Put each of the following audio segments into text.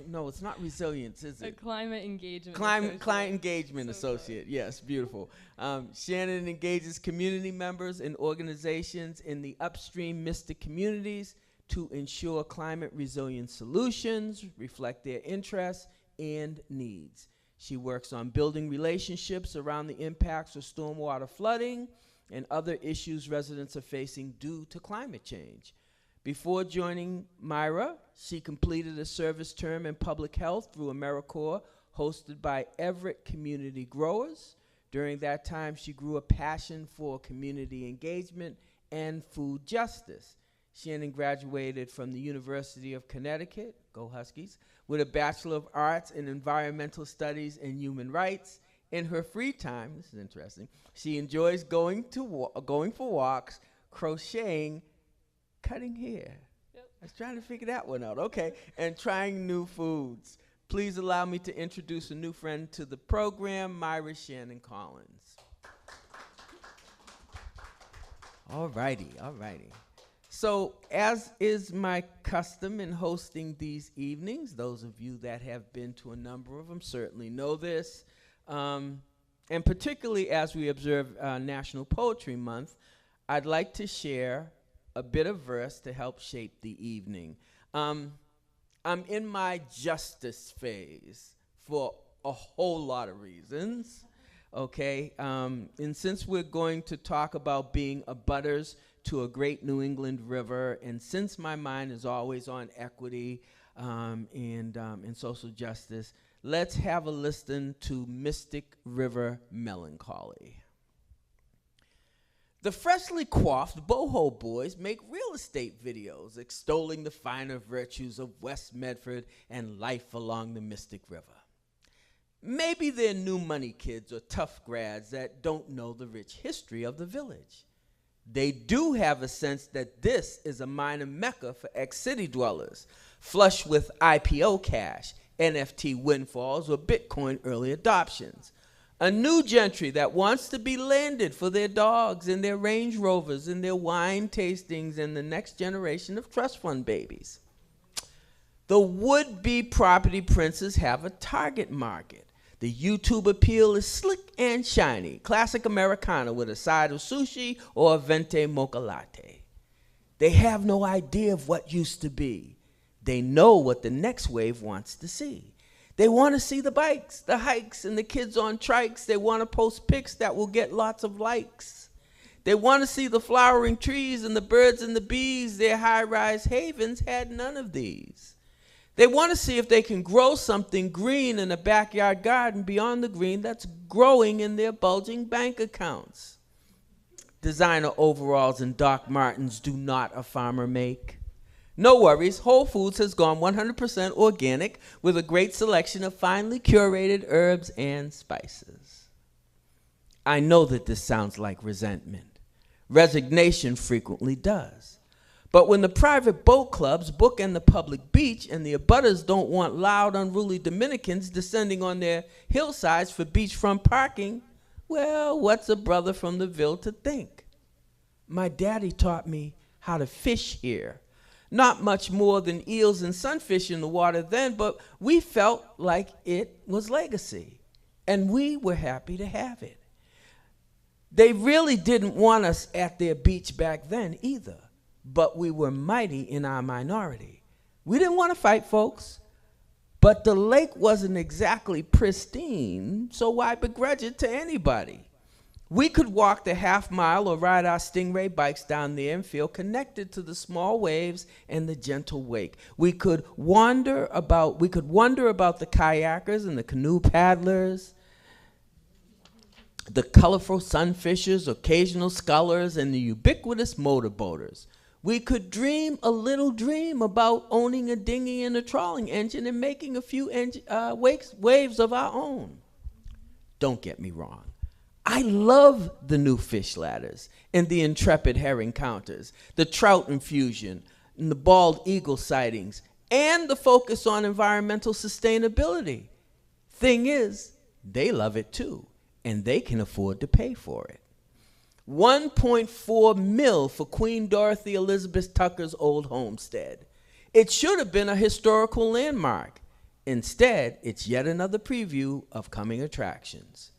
no, it's not resilience, is A it? climate engagement Client engagement So associate. Yes, beautiful. Shannon engages community members and organizations in the upstream Mystic communities to ensure climate resilient solutions, reflect their interests and needs. She works on building relationships around the impacts of stormwater flooding and other issues residents are facing due to climate change. Before joining MyRWA, she completed a service term in public health through AmeriCorps, hosted by Everett Community Growers. During that time, she grew a passion for community engagement and food justice. Shannon graduated from the University of Connecticut, go Huskies, with a Bachelor of Arts in Environmental Studies and Human Rights. In her free time, this is interesting, she enjoys going for walks, crocheting, cutting hair. Yep. I was trying to figure that one out. Okay. And trying new foods. Please allow me to introduce a new friend to the program, Myra Shannon Collins. All righty. So, as is my custom in hosting these evenings, those of you that have been to a number of them certainly know this, and particularly as we observe National Poetry Month, I'd like to share a bit of verse to help shape the evening. I'm in my justice phase for a whole lot of reasons, okay? And since we're going to talk about being abutters to a great New England river, and since my mind is always on equity and social justice, let's have a listen to Mystic River Melancholy. The freshly coiffed boho boys make real estate videos extolling the finer virtues of West Medford and life along the Mystic River. Maybe they're new money kids or tough grads that don't know the rich history of the village. They do have a sense that this is a minor mecca for ex-city dwellers, flush with IPO cash, NFT windfalls, or Bitcoin early adoptions. A new gentry that wants to be landed for their dogs and their Range Rovers and their wine tastings and the next generation of trust fund babies. The would-be property princes have a target market. The YouTube appeal is slick and shiny, classic Americana with a side of sushi or a venti mocha latte. They have no idea of what used to be. They know what the next wave wants to see. They want to see the bikes, the hikes, and the kids on trikes. They want to post pics that will get lots of likes. They want to see the flowering trees and the birds and the bees. Their high-rise havens had none of these. They want to see if they can grow something green in a backyard garden beyond the green that's growing in their bulging bank accounts. Designer overalls and Doc Martens do not a farmer make. No worries, Whole Foods has gone 100% organic with a great selection of finely curated herbs and spices. I know that this sounds like resentment. Resignation frequently does. But when the private boat clubs bookend the public beach and the abutters don't want loud, unruly Dominicans descending on their hillsides for beachfront parking, well, what's a brother from the Ville to think? My daddy taught me how to fish here. Not much more than eels and sunfish in the water then, but we felt like it was legacy, and we were happy to have it. They really didn't want us at their beach back then either, but we were mighty in our minority. We didn't want to fight folks, but the lake wasn't exactly pristine, so why begrudge it to anybody? We could walk the half mile or ride our Stingray bikes down there and feel connected to the small waves and the gentle wake. We could wonder about the kayakers and the canoe paddlers, the colorful sunfishers, occasional scullers, and the ubiquitous motorboaters. We could dream a little dream about owning a dinghy and a trawling engine and making a few waves of our own. Don't get me wrong. I love the new fish ladders and the intrepid herring counters, the trout infusion and the bald eagle sightings, and the focus on environmental sustainability. Thing is, they love it too, and they can afford to pay for it. 1.4 mil for Queen Dorothy Elizabeth Tucker's old homestead. It should have been a historical landmark. Instead, it's yet another preview of coming attractions.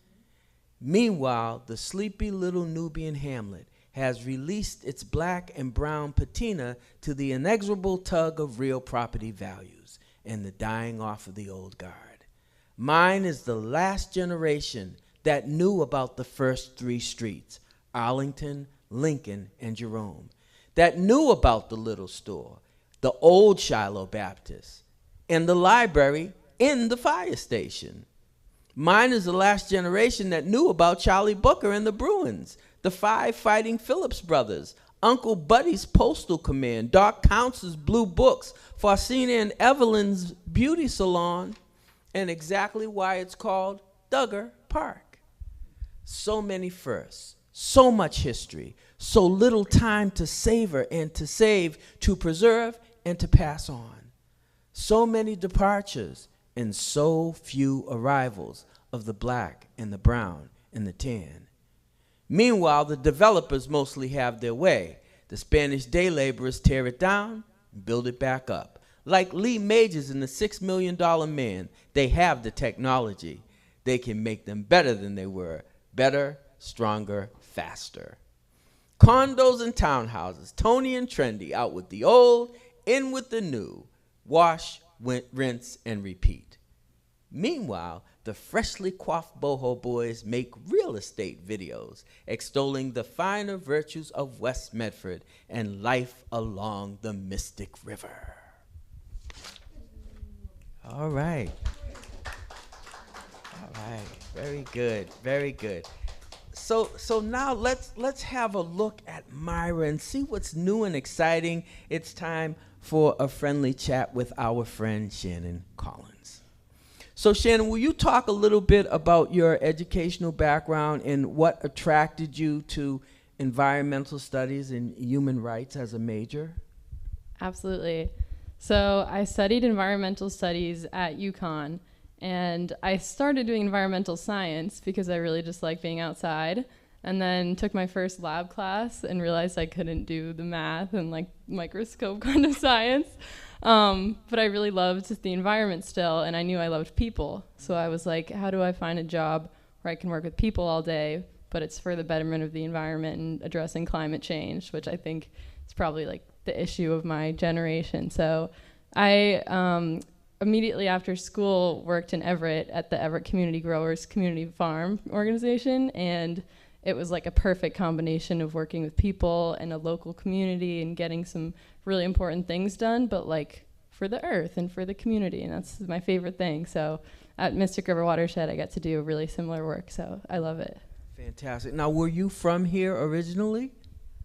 Meanwhile, the sleepy little Nubian hamlet has released its black and brown patina to the inexorable tug of real property values and the dying off of the old guard. Mine is the last generation that knew about the first three streets, Arlington, Lincoln, and Jerome, that knew about the little store, the old Shiloh Baptist, and the library in the fire station. Mine is the last generation that knew about Charlie Booker and the Bruins, the 5 fighting Phillips brothers, Uncle Buddy's Postal Command, Doc Counts' Blue Books, Faustina and Evelyn's Beauty Salon, and exactly why it's called Duggar Park. So many firsts, so much history, so little time to savor and to save, to preserve and to pass on. So many departures and so few arrivals of the black and the brown and the tan. Meanwhile, the developers mostly have their way. The Spanish day laborers tear it down and build it back up. Like Lee Majors in the $6 Million Man, they have the technology. They can make them better than they were. Better, stronger, faster. Condos and townhouses, Tony and trendy, out with the old, in with the new. Wash, rinse, and repeat. Meanwhile, the freshly coiffed boho boys make real estate videos extolling the finer virtues of West Medford and life along the Mystic River. All right. All right. Very good. Very good. So now let's have a look at MyRWA and see what's new and exciting. It's time for a friendly chat with our friend Shannon Collins. So Shannon, will you talk a little bit about your educational background and what attracted you to environmental studies and human rights as a major? Absolutely. So I studied environmental studies at UConn, and I started doing environmental science because I really just like being outside, and then took my first lab class and realized I couldn't do the math and like microscope kind of science. But I really loved the environment still, and I knew I loved people. So I was like, how do I find a job where I can work with people all day, but it's for the betterment of the environment and addressing climate change, which I think is probably like the issue of my generation. So I immediately after school worked in Everett at the Everett Community Growers Community Farm organization, and it was like a perfect combination of working with people and a local community and getting some really important things done, but like for the earth and for the community, and that's my favorite thing. So at Mystic River Watershed, I get to do really similar work, so I love it. Fantastic. Now, were you from here originally?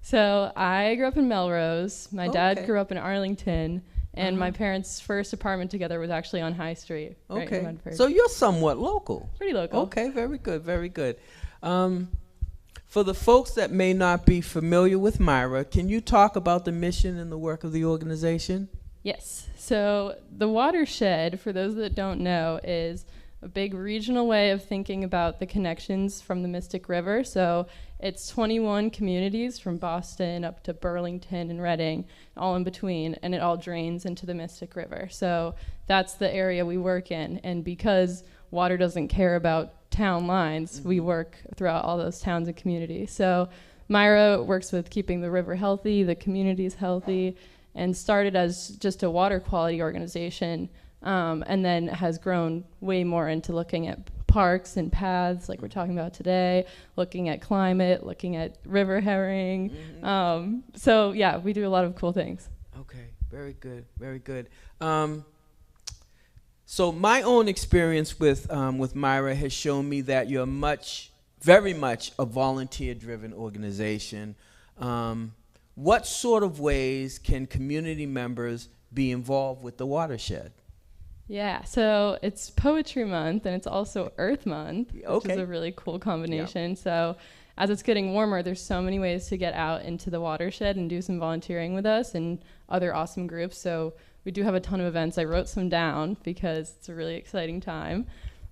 So I grew up in Melrose. My dad grew up in Arlington, and my parents' first apartment together was actually on High Street. Right in Medford. So you're somewhat local. Pretty local. Okay, very good, very good. For the folks that may not be familiar with MyRWA, can you talk about the mission and the work of the organization? Yes. So the watershed, for those that don't know, is a big regional way of thinking about the connections from the Mystic River. So it's 21 communities from Boston up to Burlington and Reading, all in between, and it all drains into the Mystic River. So that's the area we work in. And because water doesn't care about town lines, we work throughout all those towns and communities. So MyRWA works with keeping the river healthy, the communities healthy, and started as just a water quality organization, and then has grown way more into looking at parks and paths like we're talking about today, looking at climate, looking at river herring. So yeah, we do a lot of cool things. Okay, very good, very good. So my own experience with MyRWA has shown me that you're very much a volunteer-driven organization. What sort of ways can community members be involved with the watershed? Yeah, so it's Poetry Month, and it's also Earth Month, which is a really cool combination. Yep. So as it's getting warmer, there's so many ways to get out into the watershed and do some volunteering with us and other awesome groups. So we do have a ton of events. I wrote some down because it's a really exciting time.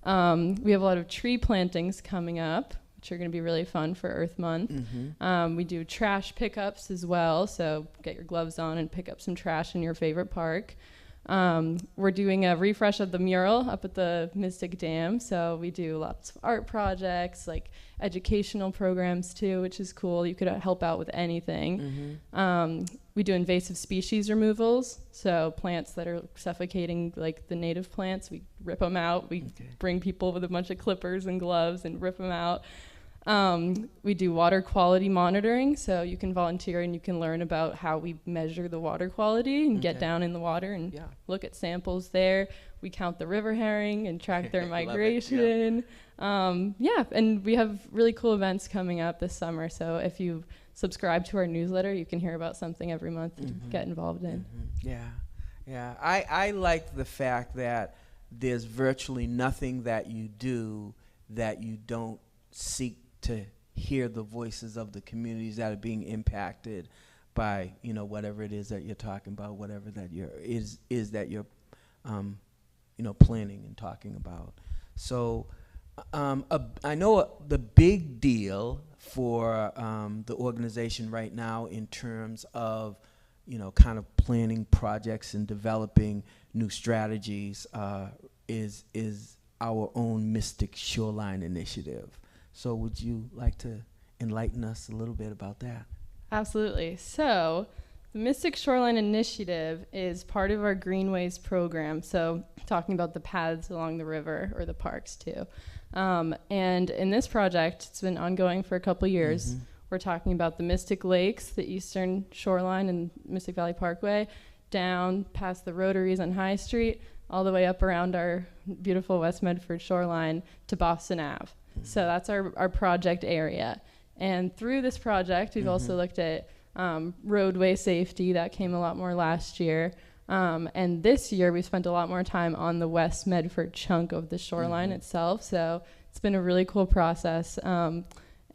We have a lot of tree plantings coming up, which are going to be really fun for Earth Month. Mm-hmm. We do trash pickups as well, so get your gloves on and pick up some trash in your favorite park. We're doing a refresh of the mural up at the Mystic Dam, so we do lots of art projects, like educational programs too, which is cool. You could help out with anything. Mm-hmm. We do invasive species removals, so plants that are suffocating, like the native plants, we rip them out. We bring people with a bunch of clippers and gloves and rip them out. We do water quality monitoring, so you can volunteer and you can learn about how we measure the water quality and get down in the water and look at samples there. We count the river herring and track their migration. And we have really cool events coming up this summer, so if you subscribe to our newsletter, you can hear about something every month and get involved in. I like the fact that there's virtually nothing that you do that you don't seek to hear the voices of the communities that are being impacted by, you know, whatever it is that you're talking about, whatever that is that you're planning and talking about. So I know the big deal for the organization right now in terms of, you know, kind of planning projects and developing new strategies is our own Mystic Shoreline Initiative. So would you like to enlighten us a little bit about that? Absolutely. So the Mystic Shoreline Initiative is part of our Greenways program, so talking about the paths along the river, or the parks too. And in this project, it's been ongoing for a couple years. We're talking about the Mystic Lakes, the eastern shoreline and Mystic Valley Parkway, down past the Rotaries on High Street, all the way up around our beautiful West Medford shoreline to Boston Ave. So that's our project area. And through this project, we've also looked at roadway safety. That came a lot more last year. And this year, we spent a lot more time on the West Medford chunk of the shoreline itself. So it's been a really cool process. And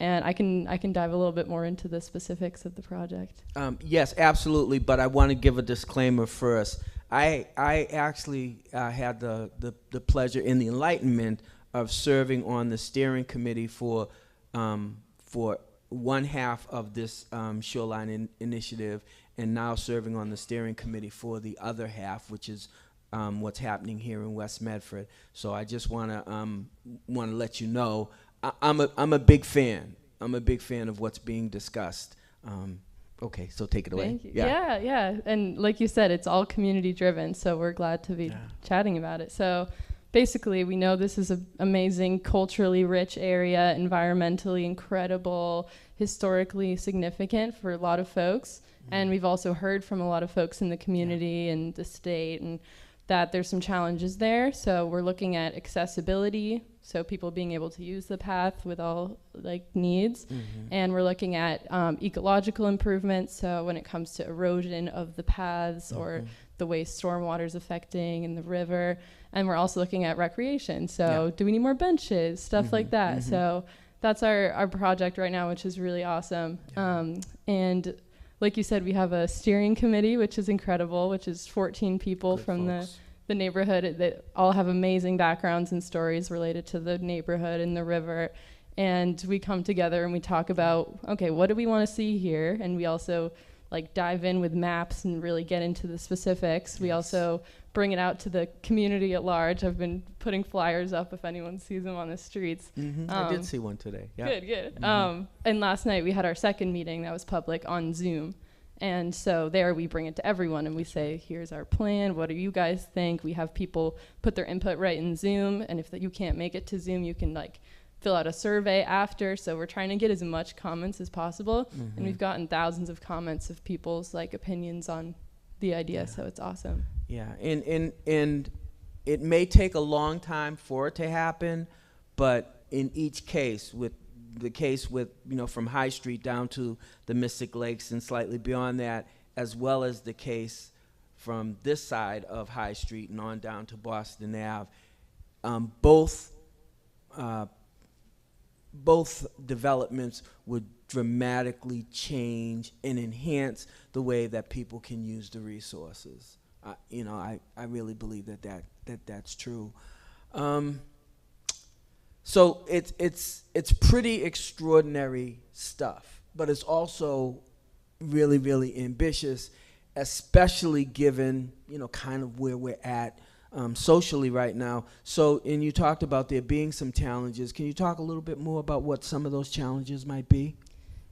I can dive a little bit more into the specifics of the project. Yes, absolutely. But I want to give a disclaimer first. I actually had the pleasure and the enlightenment of serving on the steering committee for one half of this Shoreline Initiative, and now serving on the steering committee for the other half, which is what's happening here in West Medford. So I just want to let you know I'm a big fan. I'm a big fan of what's being discussed. Okay, so take it away. Thank you. Yeah. And like you said, it's all community driven, so we're glad to be chatting about it. So basically, we know this is an amazing, culturally rich area, environmentally incredible, historically significant for a lot of folks. And we've also heard from a lot of folks in the community and the state and that there's some challenges there. So we're looking at accessibility, so people being able to use the path with all needs. And we're looking at ecological improvements, so when it comes to erosion of the paths or the way stormwater is affecting in the river. And we're also looking at recreation, so do we need more benches, stuff like that. So that's our project right now, which is really awesome. And like you said, we have a steering committee, which is incredible, which is 14 people from the neighborhood that all have amazing backgrounds and stories related to the neighborhood and the river. And we come together and we talk about, okay, what do we want to see here? And we also dive in with maps and really get into the specifics. We also bring it out to the community at large. I've been putting flyers up if anyone sees them on the streets. I did see one today. Yeah. Good. And last night we had our second meeting that was public on Zoom. And so there we bring it to everyone and we say, here's our plan. What do you guys think? We have people put their input right in Zoom. And if you can't make it to Zoom, you can fill out a survey after. So we're trying to get as much comments as possible. And we've gotten thousands of comments of people's opinions on the idea. So it's awesome. Yeah, and it may take a long time for it to happen, but in each case, with from High Street down to the Mystic Lakes and slightly beyond that, as well as the case from this side of High Street and on down to Boston Ave, both developments would dramatically change and enhance the way that people can use the resources. I really believe that's true. So it's pretty extraordinary stuff, but it's also really, really ambitious, especially given, kind of where we're at socially right now. So, and you talked about there being some challenges. Can you talk a little bit more about what some of those challenges might be?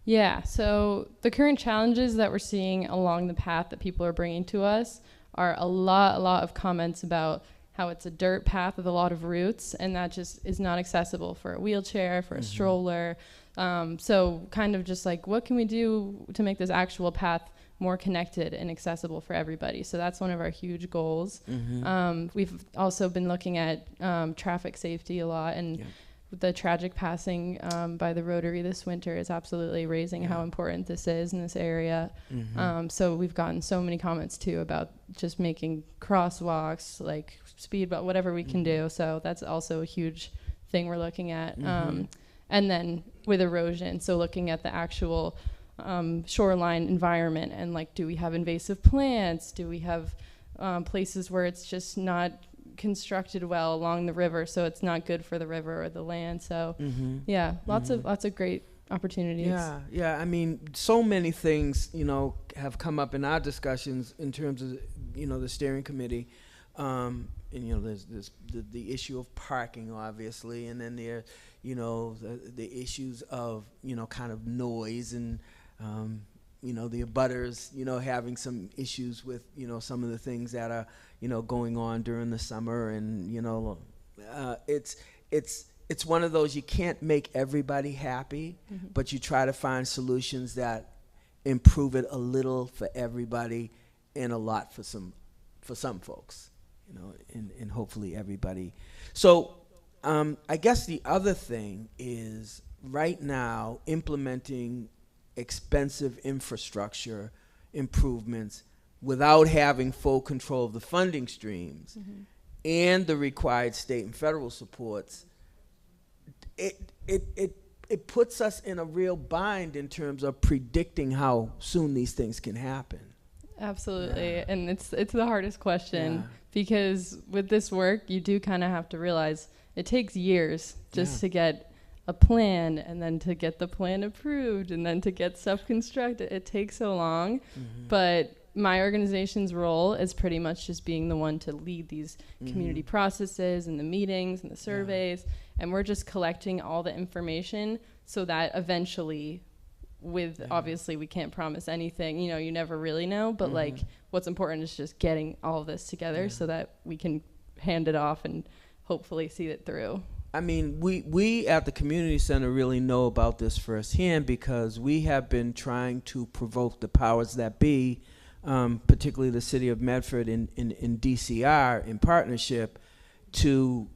Yeah, so the current challenges that we're seeing along the path that people are bringing to us are a lot of comments about how it's a dirt path with a lot of roots, and that just is not accessible for a wheelchair, for a stroller. So kind of just like, what can we do to make this actual path more connected and accessible for everybody? So that's one of our huge goals. We've also been looking at traffic safety a lot, and the tragic passing by the Rotary this winter is absolutely raising how important this is in this area. So we've gotten so many comments too about just making crosswalks, like speed bump, whatever we can do. So that's also a huge thing we're looking at. And then with erosion, so looking at the actual shoreline environment, and like, do we have invasive plants? Do we have places where it's just not constructed well along the river, so it's not good for the river or the land? So lots of great opportunities. Yeah. I mean, so many things have come up in our discussions in terms of the steering committee, and there's the issue of parking, obviously, and then there the issues of kind of noise, and the abutters having some issues with some of the things that are going on during the summer, and it's one of those, you can't make everybody happy, but you try to find solutions that improve it a little for everybody and a lot for some folks, and hopefully everybody. So I guess the other thing is, right now, implementing expensive infrastructure improvements without having full control of the funding streams and the required state and federal supports, it puts us in a real bind in terms of predicting how soon these things can happen. Absolutely. And it's the hardest question, because with this work, you do kind of have to realize it takes years just to get a plan, and then to get the plan approved, and then to get stuff constructed. It takes so long. But my organization's role is pretty much just being the one to lead these community processes and the meetings and the surveys, and we're just collecting all the information so that eventually, obviously we can't promise anything, you never really know, but like, what's important is just getting all of this together so that we can hand it off and hopefully see it through. I mean, we at the community center really know about this firsthand, because we have been trying to provoke the powers that be, particularly the city of Medford in DCR in partnership, to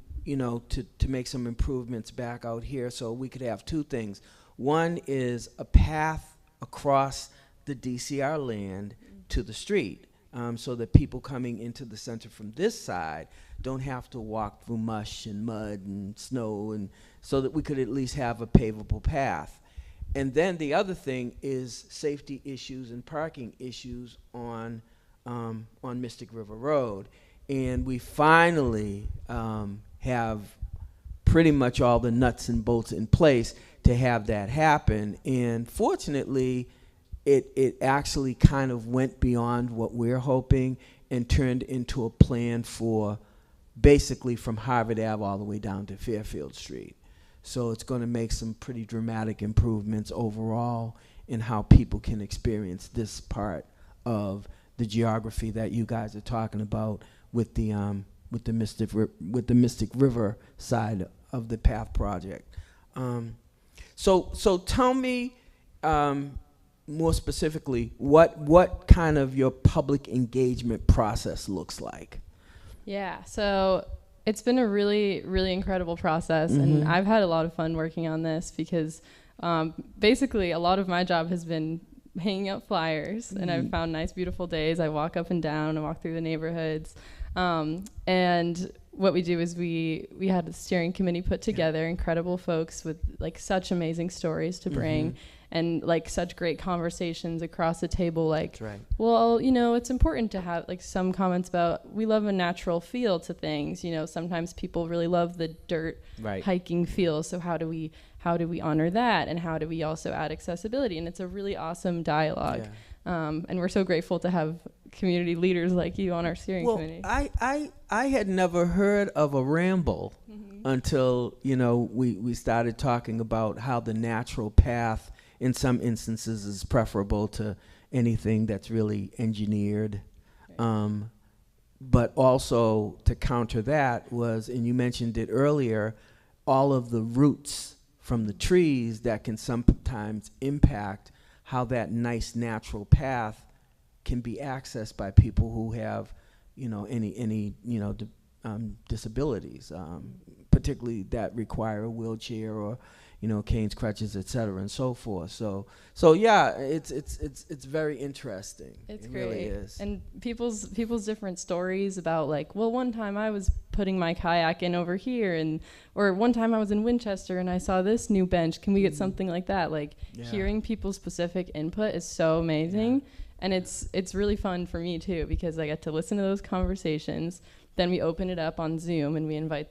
make some improvements back out here, so we could have two things. One is a path across the DCR land to the street, so that people coming into the center from this side don't have to walk through mush and mud and snow, and so that we could at least have a pavable path. And then the other thing is safety issues and parking issues on Mystic River Road. And we finally have pretty much all the nuts and bolts in place to have that happen. And fortunately, it actually kind of went beyond what we're hoping and turned into a plan for basically from Harvard Ave all the way down to Fairfield Street. So it's going to make some pretty dramatic improvements overall in how people can experience this part of the geography that you guys are talking about with the Mystic River side of the Path project. So tell me more specifically what kind of your public engagement process looks like. Yeah, so it's been a really, really incredible process, and I've had a lot of fun working on this, because basically a lot of my job has been hanging up flyers, and I've found nice, beautiful days. I walk up and down and walk through the neighborhoods, and what we do is we had a steering committee put together, incredible folks with like such amazing stories to bring, and like such great conversations across the table. Like, That's right. well, you know, it's important to have like some comments about, we love a natural feel to things. You know, sometimes people really love the dirt hiking feel. So how do we honor that? And how do we also add accessibility? And it's a really awesome dialogue. And we're so grateful to have community leaders like you on our steering committee. I had never heard of a ramble until, you know, we started talking about how the natural path in some instances is preferable to anything that's really engineered. But also to counter that was, and you mentioned it earlier, all of the roots from the trees that can sometimes impact how that nice natural path can be accessed by people who have, you know, any disabilities, particularly that require a wheelchair or, you know, canes, crutches, et cetera, and so forth. So yeah, it's very interesting. It's it great. Really is. And people's different stories about like, well, one time I was putting my kayak in over here, or one time I was in Winchester and I saw this new bench. Can we get something like that? Like hearing people's specific input is so amazing. Yeah. And it's really fun for me too, because I get to listen to those conversations. Then we open it up on Zoom and we invite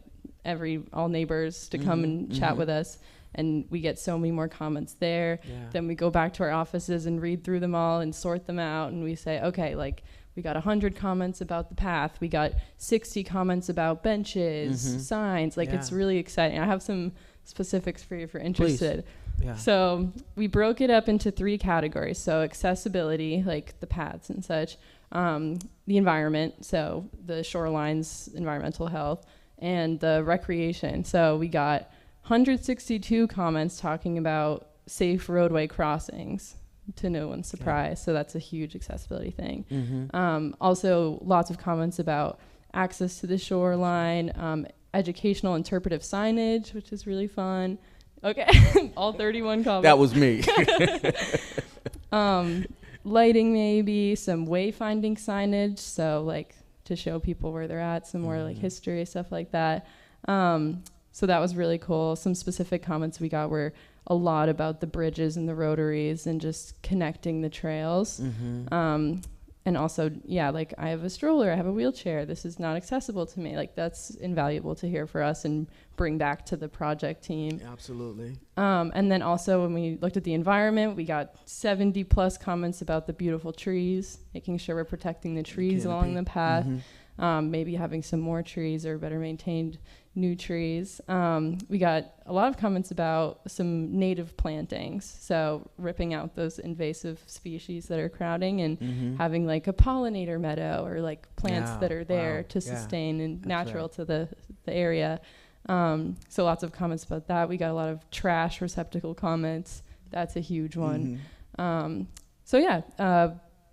all neighbors to come and chat with us. And we get so many more comments there. Yeah. Then we go back to our offices and read through them all and sort them out. And we say, okay, like we got 100 comments about the path. We got 60 comments about benches, signs. Like it's really exciting. I have some specifics for you if you're interested. Please. Yeah. So we broke it up into 3 categories. So accessibility, like the paths and such, the environment, so the shorelines, environmental health, and the recreation. So we got 162 comments talking about safe roadway crossings, to no one's surprise. So that's a huge accessibility thing. Also, lots of comments about access to the shoreline, educational interpretive signage, which is really fun. Okay, all 31 comments. That was me. Lighting, maybe some wayfinding signage, so like to show people where they're at, some more like history, stuff like that. So that was really cool. Some specific comments we got were a lot about the bridges and the rotaries and just connecting the trails. And also, yeah, like I have a stroller, I have a wheelchair. This is not accessible to me. Like that's invaluable to hear for us and bring back to the project team. Absolutely. And then also when we looked at the environment, we got 70 plus comments about the beautiful trees, making sure we're protecting the trees along the path. Maybe having some more trees or better maintained new trees. We got a lot of comments about some native plantings, so ripping out those invasive species that are crowding and having like a pollinator meadow or like plants that are there to sustain and natural to the area. So lots of comments about that. We got a lot of trash receptacle comments. That's a huge one. So yeah,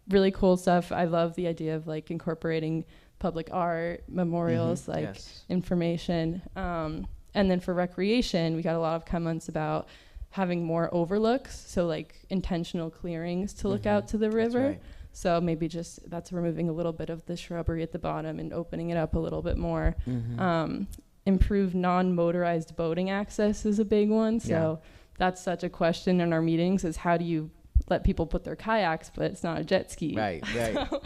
really cool stuff. I love the idea of like incorporating public art, memorials, information. And then for recreation, we got a lot of comments about having more overlooks, so like intentional clearings to look out to the river. Right. So maybe just that's removing a little bit of the shrubbery at the bottom and opening it up a little bit more. Improve non-motorized boating access is a big one. So that's such a question in our meetings, is how do you let people put their kayaks, but it's not a jet ski. Right. So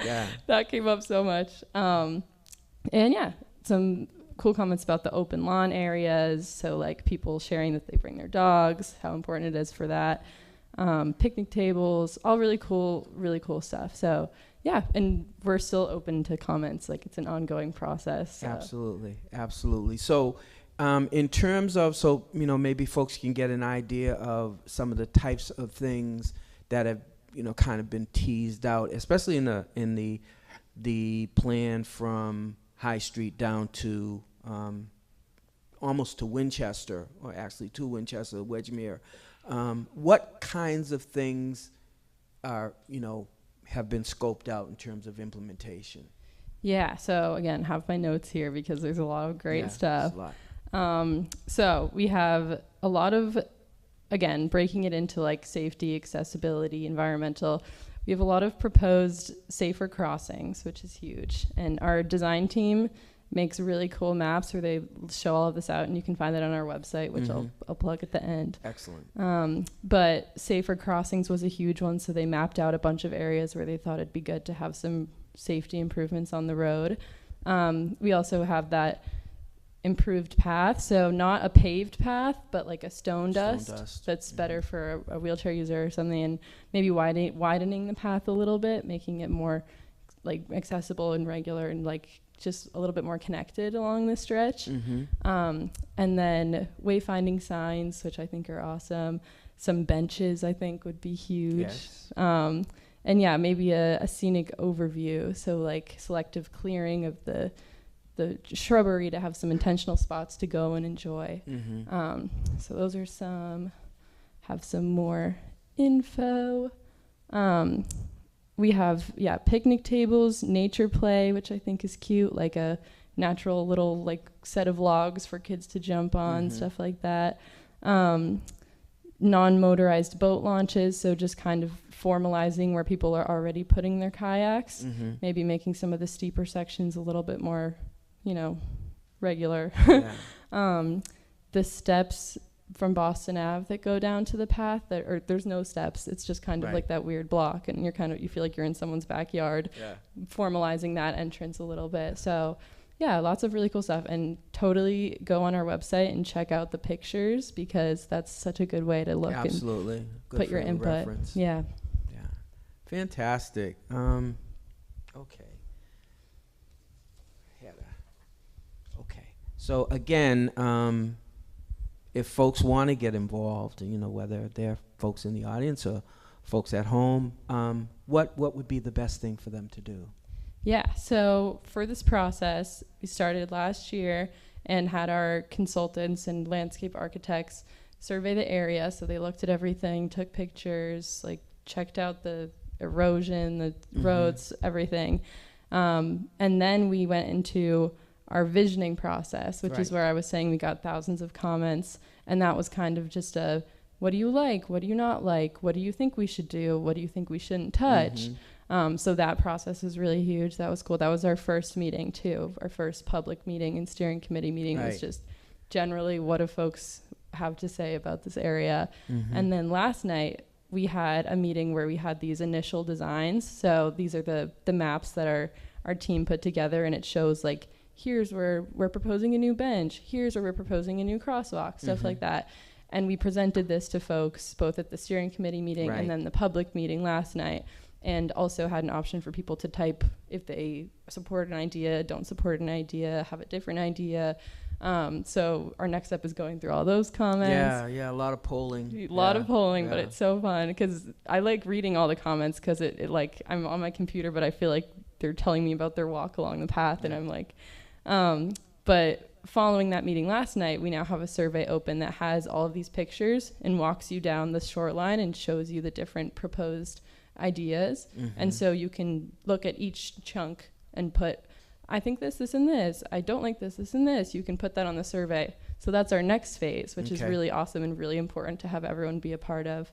that came up so much. And yeah, some cool comments about the open lawn areas. So like people sharing that they bring their dogs, how important it is for that. Picnic tables, all really cool stuff. So yeah, and we're still open to comments. Like it's an ongoing process. So. Absolutely. So in terms of, maybe folks can get an idea of some of the types of things that have, kind of been teased out, especially in the plan from High Street down to almost to Winchester, or actually to Winchester, Wedgemere. What kinds of things are, have been scoped out in terms of implementation? Yeah, so again, have my notes here because there's a lot of great stuff. So we have a lot of, again, breaking it into like safety, accessibility, environmental. We have a lot of proposed safer crossings, which is huge. And our design team makes really cool maps where they show all of this out, and you can find that on our website, which I'll plug at the end. Excellent. But safer crossings was a huge one, so they mapped out a bunch of areas where they thought it'd be good to have some safety improvements on the road. We also have that improved path, so not a paved path, but like a stone dust that's better for a wheelchair user or something, and maybe widening the path a little bit, making it more like accessible and regular and like just a little bit more connected along the stretch. And then wayfinding signs, which I think are awesome. Some benches I think would be huge. Yes. And yeah, maybe a scenic overview, so like selective clearing of the shrubbery to have some intentional spots to go and enjoy. So those are have some more info. We have, picnic tables, nature play, which I think is cute, like a natural little like set of logs for kids to jump on, stuff like that. Non-motorized boat launches, so just kind of formalizing where people are already putting their kayaks, maybe making some of the steeper sections a little bit more, regular. The steps from Boston Ave that go down to the path, or there's no steps, it's just kind of like that weird block, and you feel like you're in someone's backyard, formalizing that entrance a little bit. So yeah, lots of really cool stuff, and totally go on our website and check out the pictures, because that's such a good way to look and good put your input. Reference. Yeah. Fantastic. Okay. So again, if folks want to get involved, whether they're folks in the audience or folks at home, what would be the best thing for them to do? Yeah, so for this process, we started last year and had our consultants and landscape architects survey the area. So they looked at everything, took pictures, like checked out the erosion, the roads, everything. And then we went into our visioning process, which is where I was saying we got thousands of comments. And that was kind of just what do you like? What do you not like? What do you think we should do? What do you think we shouldn't touch? So that process is really huge. That was cool. That was our first meeting too. Our first public meeting and steering committee meeting was just generally what do folks have to say about this area. And then last night we had a meeting where we had these initial designs. So these are the maps that our team put together, and it shows like, here's where we're proposing a new bench, here's where we're proposing a new crosswalk, stuff like that. And we presented this to folks both at the steering committee meeting and then the public meeting last night, and also had an option for people to type if they support an idea, don't support an idea, have a different idea. So our next step is going through all those comments. Yeah, a lot of polling. But it's so fun because I like reading all the comments, because it like, I'm on my computer, but I feel like they're telling me about their walk along the path, and I'm like, but following that meeting last night, we now have a survey open that has all of these pictures and walks you down the shoreline and shows you the different proposed ideas. And so you can look at each chunk and put, I think this, and this. I don't like this, and this. You can put that on the survey. So that's our next phase, which is really awesome and really important to have everyone be a part of.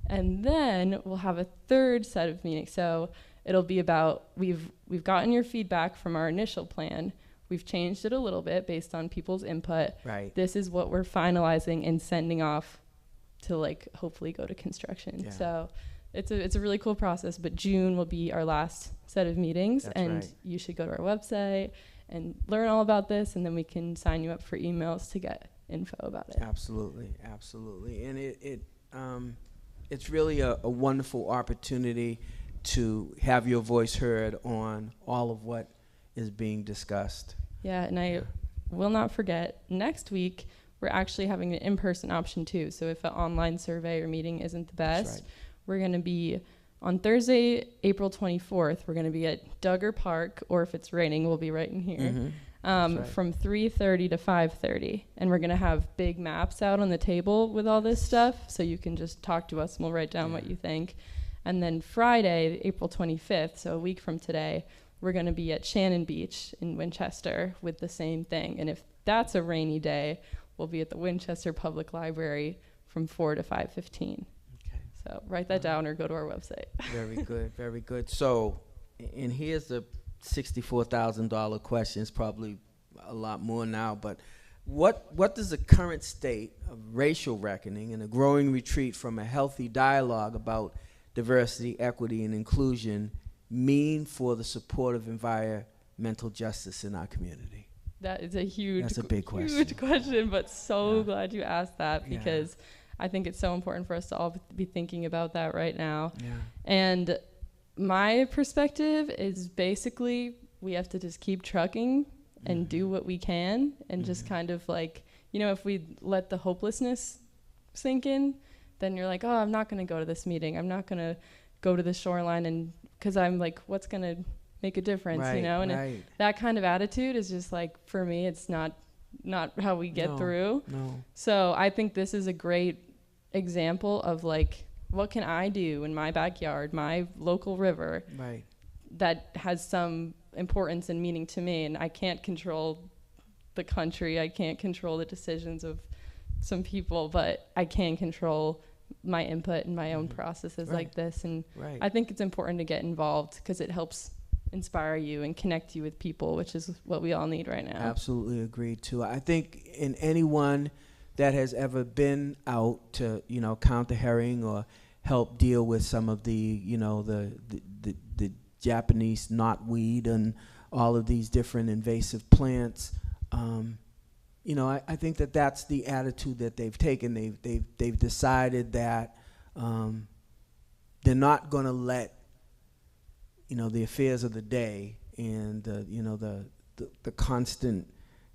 And then we'll have a third set of meetings. So it'll be about, we've gotten your feedback from our initial plan. We've changed it a little bit based on people's input. This is what we're finalizing and sending off to like hopefully go to construction. So it's a really cool process, but June will be our last set of meetings. You should go to our website and learn all about this, and then we can sign you up for emails to get info about it. Absolutely. And it's really a wonderful opportunity to have your voice heard on all of what is being discussed. Yeah, and I will not forget, next week we're actually having an in-person option too. So if an online survey or meeting isn't the best, we're going to be on Thursday, April 24th, we're going to be at Duggar Park, or if it's raining, we'll be right in here, from 3:30 to 5:30. And we're going to have big maps out on the table with all this stuff, so you can just talk to us and we'll write down what you think. And then Friday, April 25th, so a week from today, we're going to be at Shannon Beach in Winchester with the same thing. And if that's a rainy day, we'll be at the Winchester Public Library from 4 to 5:15. So write that down or go to our website. Very good, very good. So, and here's the $64,000 question. It's probably a lot more now, but what does the current state of racial reckoning and a growing retreat from a healthy dialogue about diversity, equity, and inclusion mean for the support of environmental justice in our community? That is a That's a big question. Huge question, but so glad you asked that, because I think it's so important for us to all be thinking about that right now. Yeah. And my perspective is basically we have to just keep trucking and do what we can, and just kind of like, you know, if we let the hopelessness sink in, then you're like, oh, I'm not going to go to this meeting. I'm not going to go to the shoreline, and because I'm like, what's going to make a difference, you know? And that kind of attitude is just like, for me, it's not how we get through. No. So I think this is a great example of like, what can I do in my backyard, my local river, that has some importance and meaning to me? And I can't control the country, I can't control the decisions of some people, but I can control my input and my own processes like this. And I think it's important to get involved because it helps inspire you and connect you with people, which is what we all need right now. Absolutely agreed too. I think in anyone that has ever been out to, you know, count the herring or help deal with some of the, you know, the Japanese knotweed and all of these different invasive plants, you know, I think that that's the attitude that they've taken. They've decided that they're not going to let, you know, the affairs of the day and the constant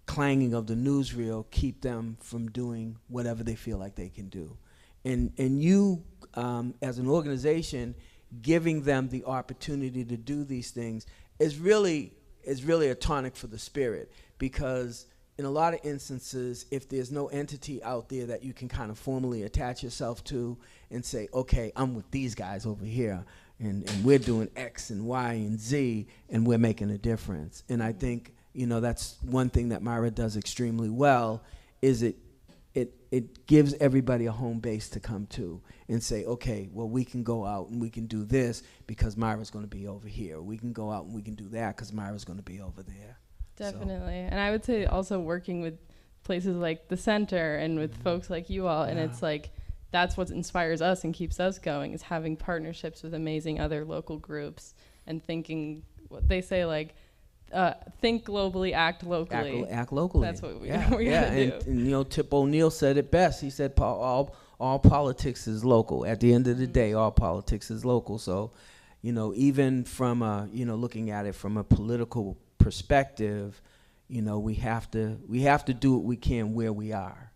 clanging of the newsreel keep them from doing whatever they feel like they can do. And you, as an organization, giving them the opportunity to do these things is really a tonic for the spirit, because in a lot of instances, if there's no entity out there that you can kind of formally attach yourself to and say, okay, I'm with these guys over here, and we're doing X and Y and Z, and we're making a difference. And I think, you know, that's one thing that MyRWA does extremely well, is it gives everybody a home base to come to and say, okay, well, we can go out and we can do this because MyRWA's going to be over here. We can go out and we can do that because MyRWA's going to be over there. Definitely. And I would say also working with places like the center and with folks like you all, and it's like, that's what inspires us and keeps us going, is having partnerships with amazing other local groups and thinking, what they say, like, think globally, act locally. Act locally. That's what we're gonna do. And you know, Tip O'Neill said it best. He said, all politics is local. At the end of the day, all politics is local. So, you know, even from looking at it from a political perspective, you know, we have to do what we can where we are.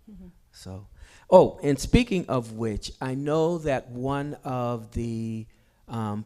So, and speaking of which, I know that one of the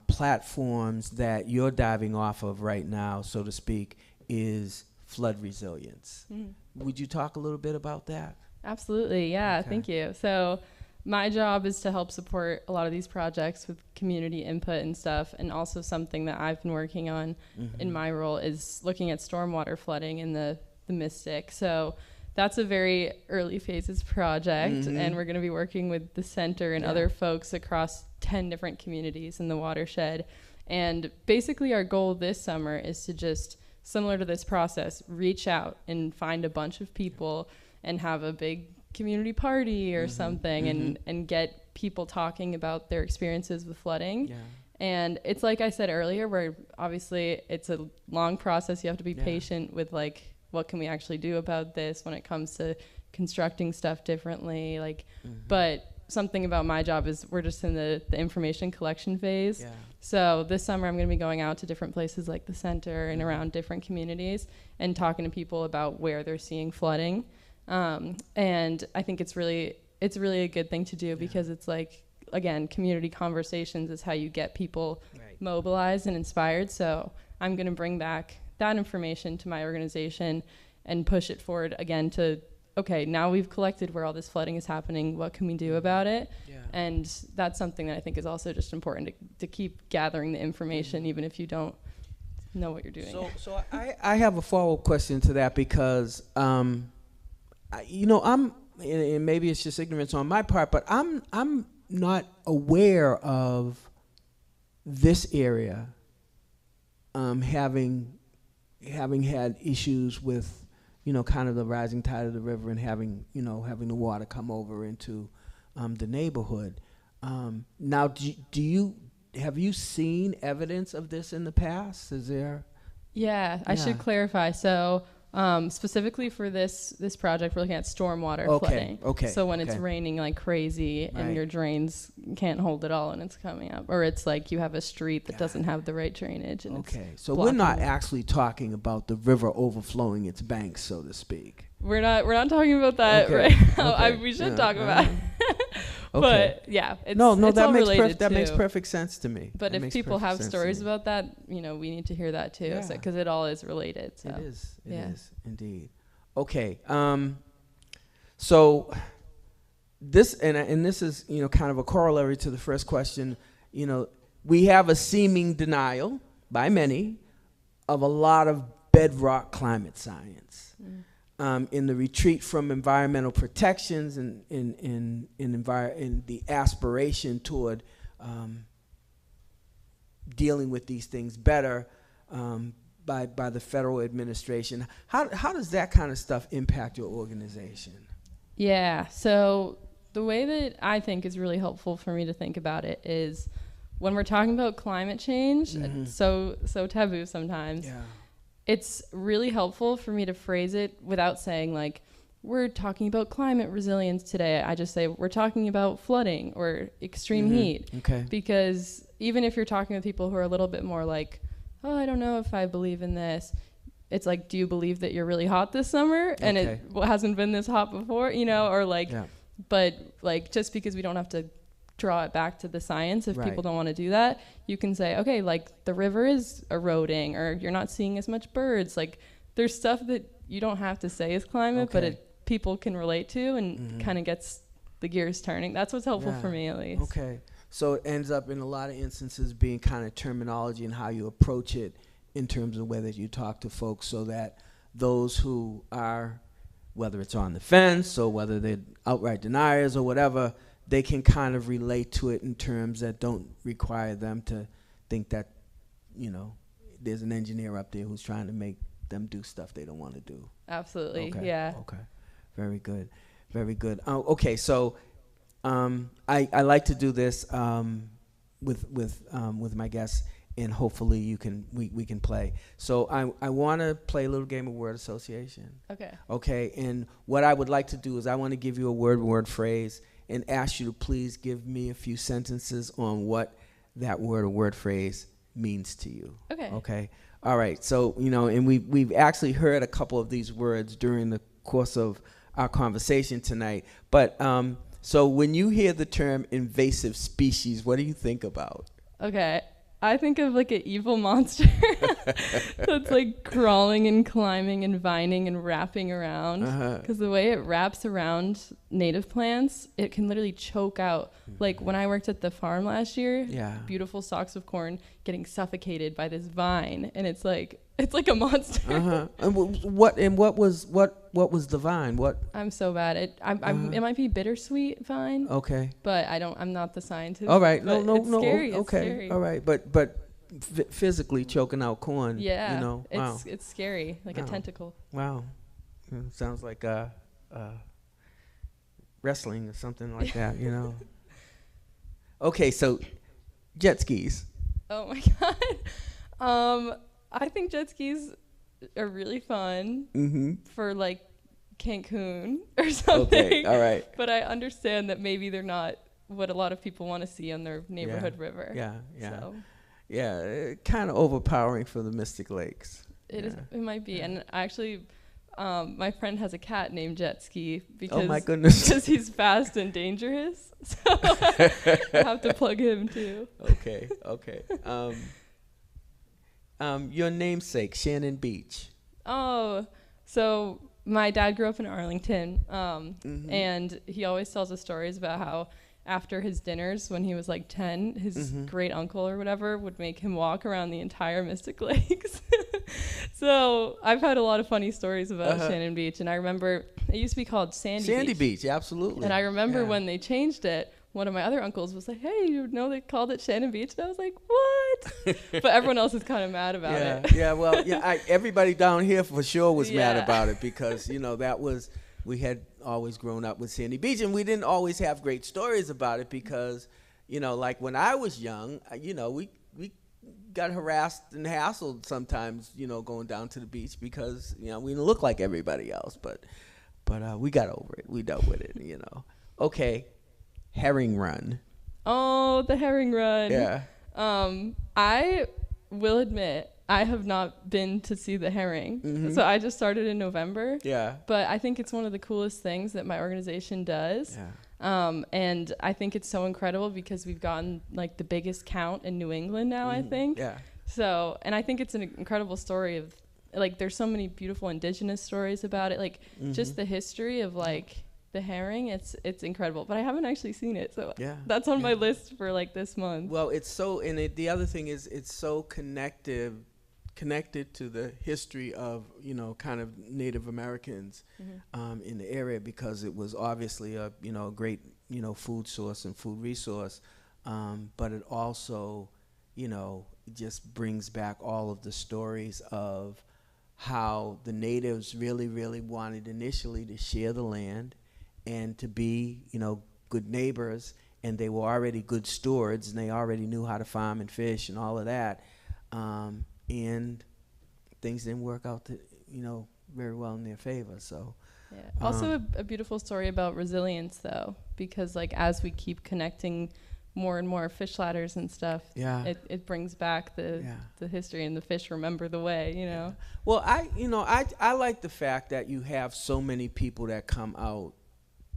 platforms that you're diving off of right now, so to speak, is flood resilience. Would you talk a little bit about that? Absolutely, yeah, okay. Thank you. So my job is to help support a lot of these projects with community input and stuff, and also something that I've been working on in my role is looking at stormwater flooding in the Mystic. So that's a very early phases project, and we're going to be working with the center and other folks across 10 different communities in the watershed. And basically our goal this summer is to just, similar to this process, reach out and find a bunch of people and have a big community party or something, and get people talking about their experiences with flooding. And it's like I said earlier, where obviously it's a long process. You have to be patient with, like, what can we actually do about this when it comes to constructing stuff differently, like, but something about my job is we're just in the information collection phase. So this summer I'm going to be going out to different places like the center and around different communities and talking to people about where they're seeing flooding. And I think it's really a good thing to do, because it's like, again, community conversations is how you get people mobilized and inspired. So I'm going to bring back that information to my organization and push it forward again to, okay, now we've collected where all this flooding is happening, what can we do about it? And that's something that I think is also just important to keep gathering the information, even if you don't know what you're doing. So I have a follow-up question to that, because you know, I'm, and maybe it's just ignorance on my part, but I'm not aware of this area having had issues with, kind of the rising tide of the river and having the water come over into the neighborhood. Now, have you seen evidence of this in the past? Is there? Yeah, I should clarify. So specifically for this project, we're looking at stormwater flooding. Okay. So when it's raining like crazy and your drains can't hold it all and it's coming up, or it's like you have a street that doesn't have the right drainage. And So we're not actually talking about the river overflowing its banks, so to speak. We're not talking about that right now. We should talk about it. But yeah, it's that makes perfect sense to me. But if people have stories about that, we need to hear that too, because it all is related. So. It is indeed. Okay, so this and this is kind of a corollary to the first question. We have a seeming denial by many of a lot of bedrock climate science. In the retreat from environmental protections and in the aspiration toward dealing with these things better by the federal administration. How does that kind of stuff impact your organization? Yeah, so the way that I think is really helpful for me to think about it is when we're talking about climate change, it's so taboo sometimes. Yeah. It's really helpful for me to phrase it without saying like, we're talking about climate resilience today. I just say we're talking about flooding or extreme heat. Okay. Because even if you're talking with people who are a little bit more like, oh, I don't know if I believe in this. It's like, do you believe that you're really hot this summer and it hasn't been this hot before, or like, but like just because we don't have to draw it back to the science if people don't want to do that, you can say, okay, like the river is eroding or you're not seeing as much birds. Like there's stuff that you don't have to say is climate, but people can relate to and kind of gets the gears turning. That's what's helpful for me at least. Okay. So it ends up in a lot of instances being kind of terminology and how you approach it in terms of whether you talk to folks so that those who are, whether it's on the fence or whether they're outright deniers or whatever, they can kind of relate to it in terms that don't require them to think that, there's an engineer up there who's trying to make them do stuff they don't want to do. Absolutely, yeah. Okay, very good, very good. Okay, so I like to do this with my guests, and hopefully we can play. So I want to play a little game of word association. Okay. Okay, and what I would like to do is I want to give you a word phrase and ask you to please give me a few sentences on what that word or word phrase means to you. Okay. Okay. All right. So, and we've actually heard a couple of these words during the course of our conversation tonight. But so when you hear the term invasive species, what do you think about? Okay. I think of like an evil monster that's like crawling and climbing and vining and wrapping around. Because the way it wraps around native plants, it can literally choke out. Like when I worked at the farm last year, beautiful stalks of corn getting suffocated by this vine, and it's like a monster. And what was the vine? What? I'm so bad. It might be bittersweet vine. Okay. But I'm not the scientist. All right. No. Scary. Okay. It's scary. All right. But physically choking out corn. Yeah. It's scary. Like a tentacle. Wow. Sounds like wrestling or something like that. Okay. So jet skis. Oh my God. I think jet skis are really fun for like Cancun or something. Okay, all right. But I understand that maybe they're not what a lot of people want to see on their neighborhood river. Yeah. So. Yeah, kind of overpowering for the Mystic Lakes. It might be. And actually, my friend has a cat named Jet Ski because, oh my goodness, because he's fast and dangerous. So I have to plug him too. Okay. Your namesake, Shannon Beach. Oh, so my dad grew up in Arlington, and he always tells us stories about how after his dinners when he was like 10, his great uncle or whatever would make him walk around the entire Mystic Lakes. So I've had a lot of funny stories about Shannon Beach, and I remember it used to be called Sandy Beach. Beach, absolutely. And I remember when they changed it, one of my other uncles was like, hey, you know they called it Shannon Beach? And I was like, what? But everyone else is kind of mad about it. Yeah, well, everybody down here for sure was mad about it because, that was, we had always grown up with Sandy Beach, and we didn't always have great stories about it because, like when I was young, we got harassed and hassled sometimes, going down to the beach because, we didn't look like everybody else, but we got over it. We dealt with it, Okay, herring run. Oh, the herring run. Yeah. I will admit I have not been to see the herring. Mm-hmm. So I just started in November. Yeah. But I think it's one of the coolest things that my organization does. Yeah. And I think it's so incredible because we've gotten like the biggest count in New England now, I think. Yeah. So, and I think it's an incredible story of like, there's so many beautiful indigenous stories about it. Like just the history of like the herring, it's incredible, but I haven't actually seen it. So that's on my list for like this month. Well, it's so, and the other thing is it's so connected to the history of, kind of Native Americans in the area because it was obviously a, great, food source and food resource. But it also, just brings back all of the stories of how the natives really, really wanted initially to share the land and to be, good neighbors, and they were already good stewards, and they already knew how to farm and fish and all of that. And things didn't work out, very well in their favor. So, also a beautiful story about resilience, though, because like as we keep connecting more and more fish ladders and stuff, it brings back the history, and the fish remember the way, Yeah. Well, I like the fact that you have so many people that come out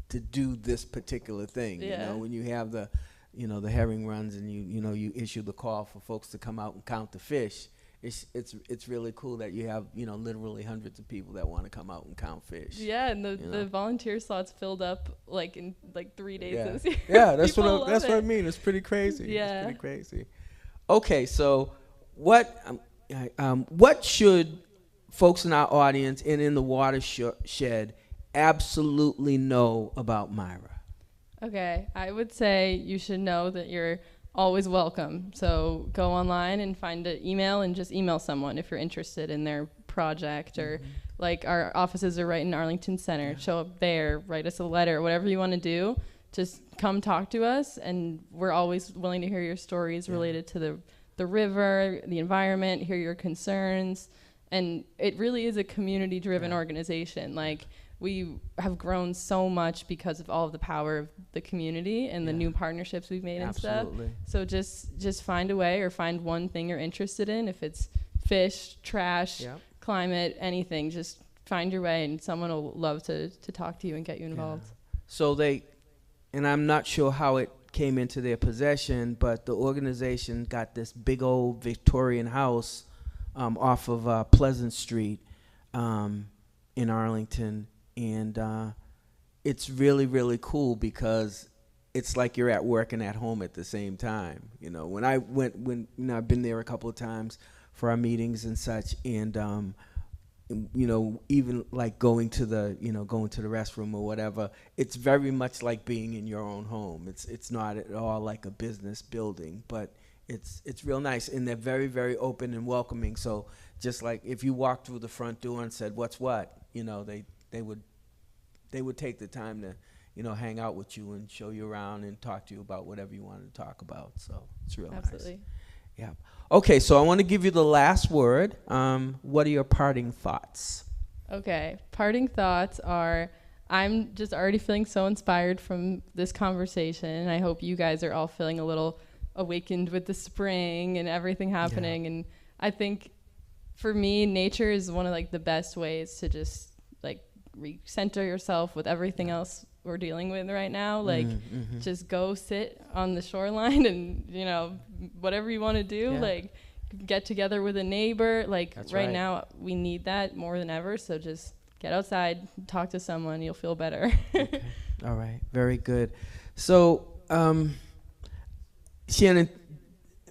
to do this particular thing. When you have the herring runs and you issue the call for folks to come out and count the fish. It's really cool that you have literally hundreds of people that want to come out and count fish. Yeah, and the volunteer slots filled up like in like 3 days this year. Yeah, that's what I mean. It's pretty crazy. Yeah, it's pretty crazy. Okay, so what should folks in our audience and in the watershed absolutely know about MyRWA? Okay, I would say you should know that you're always welcome. So go online and find an email and just email someone if you're interested in their project, or like our offices are right in Arlington Center. Show up there, write us a letter, whatever you want to do. Just come talk to us, and we're always willing to hear your stories related to the river, the environment, hear your concerns. And it really is a community-driven organization. Like, we have grown so much because of all of the power of the community and the new partnerships we've made and stuff. So just find a way, or find one thing you're interested in. If it's fish, trash, climate, anything, just find your way, and someone will love to talk to you and get you involved. So and I'm not sure how it came into their possession, but the organization got this big old Victorian house off of Pleasant Street in Arlington. And it's really, really cool because it's like you're at work and at home at the same time. When I've been there a couple of times for our meetings and such, and even like going to the restroom or whatever, it's very much like being in your own home. It's not at all like a business building, but it's real nice, and they're very, very open and welcoming. So just like if you walked through the front door and said, "What's what?" they would take the time to, hang out with you and show you around and talk to you about whatever you wanted to talk about. So it's real nice. Yeah. Okay, so I want to give you the last word. What are your parting thoughts? Okay, parting thoughts are, I'm just already feeling so inspired from this conversation, and I hope you guys are all feeling a little awakened with the spring and everything happening. And I think for me, nature is one of like the best ways to just like recenter yourself with everything else we're dealing with right now. Like just go sit on the shoreline and whatever you want to do, like get together with a neighbor. Like now we need that more than ever. So just get outside, talk to someone, you'll feel better. Okay. All right, very good. So Shannon,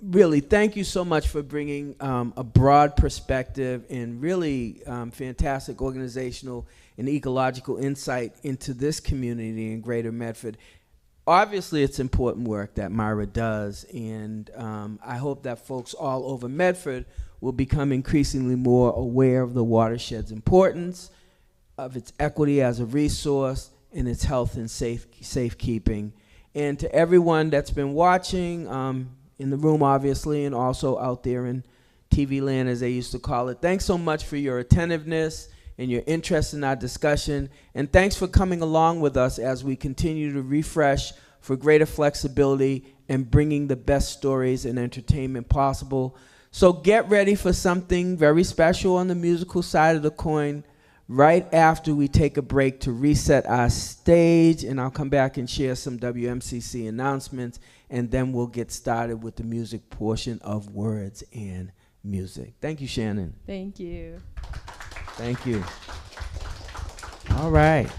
really, thank you so much for bringing a broad perspective and really fantastic organizational and ecological insight into this community in Greater Medford. obviously it's important work that MyRWA does, and I hope that folks all over Medford will become increasingly more aware of the watershed's importance, of its equity as a resource, and its health and safekeeping. And to everyone that's been watching, in the room obviously, and also out there in TV land as they used to call it, thanks so much for your attentiveness and your interest in our discussion. And thanks for coming along with us as we continue to refresh for greater flexibility and bringing the best stories and entertainment possible. So get ready for something very special on the musical side of the coin right after we take a break to reset our stage, and I'll come back and share some WMCC announcements, and then we'll get started with the music portion of Words and Music. Thank you, Shannon. Thank you. Thank you. All right.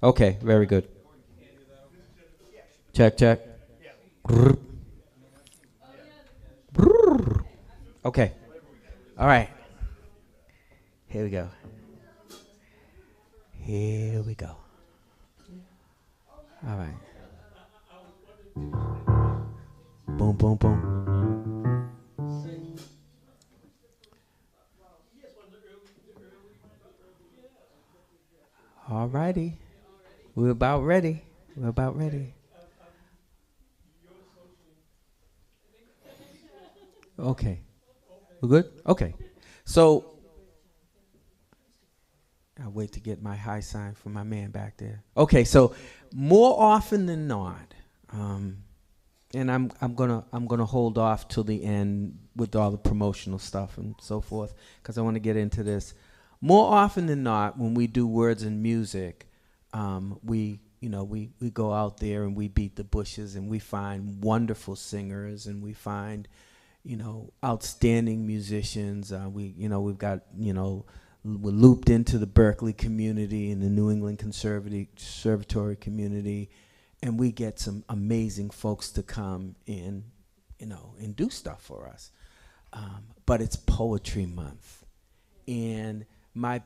Okay, very good. Check, check. Okay. All right. Here we go. Here we go. All right. Boom, boom, boom. All righty. We're about ready. We're about ready. Okay. We're good? Okay. So, I'll wait to get my high sign from my man back there. Okay, so more often than not, and I'm gonna hold off till the end with all the promotional stuff and so forth, because I want to get into this. More often than not, when we do words and music, we go out there and we beat the bushes and we find wonderful singers and we find, outstanding musicians. We've got, we're looped into the Berkeley community and the New England Conservatory community, and we get some amazing folks to come in, and do stuff for us. But it's Poetry Month, and my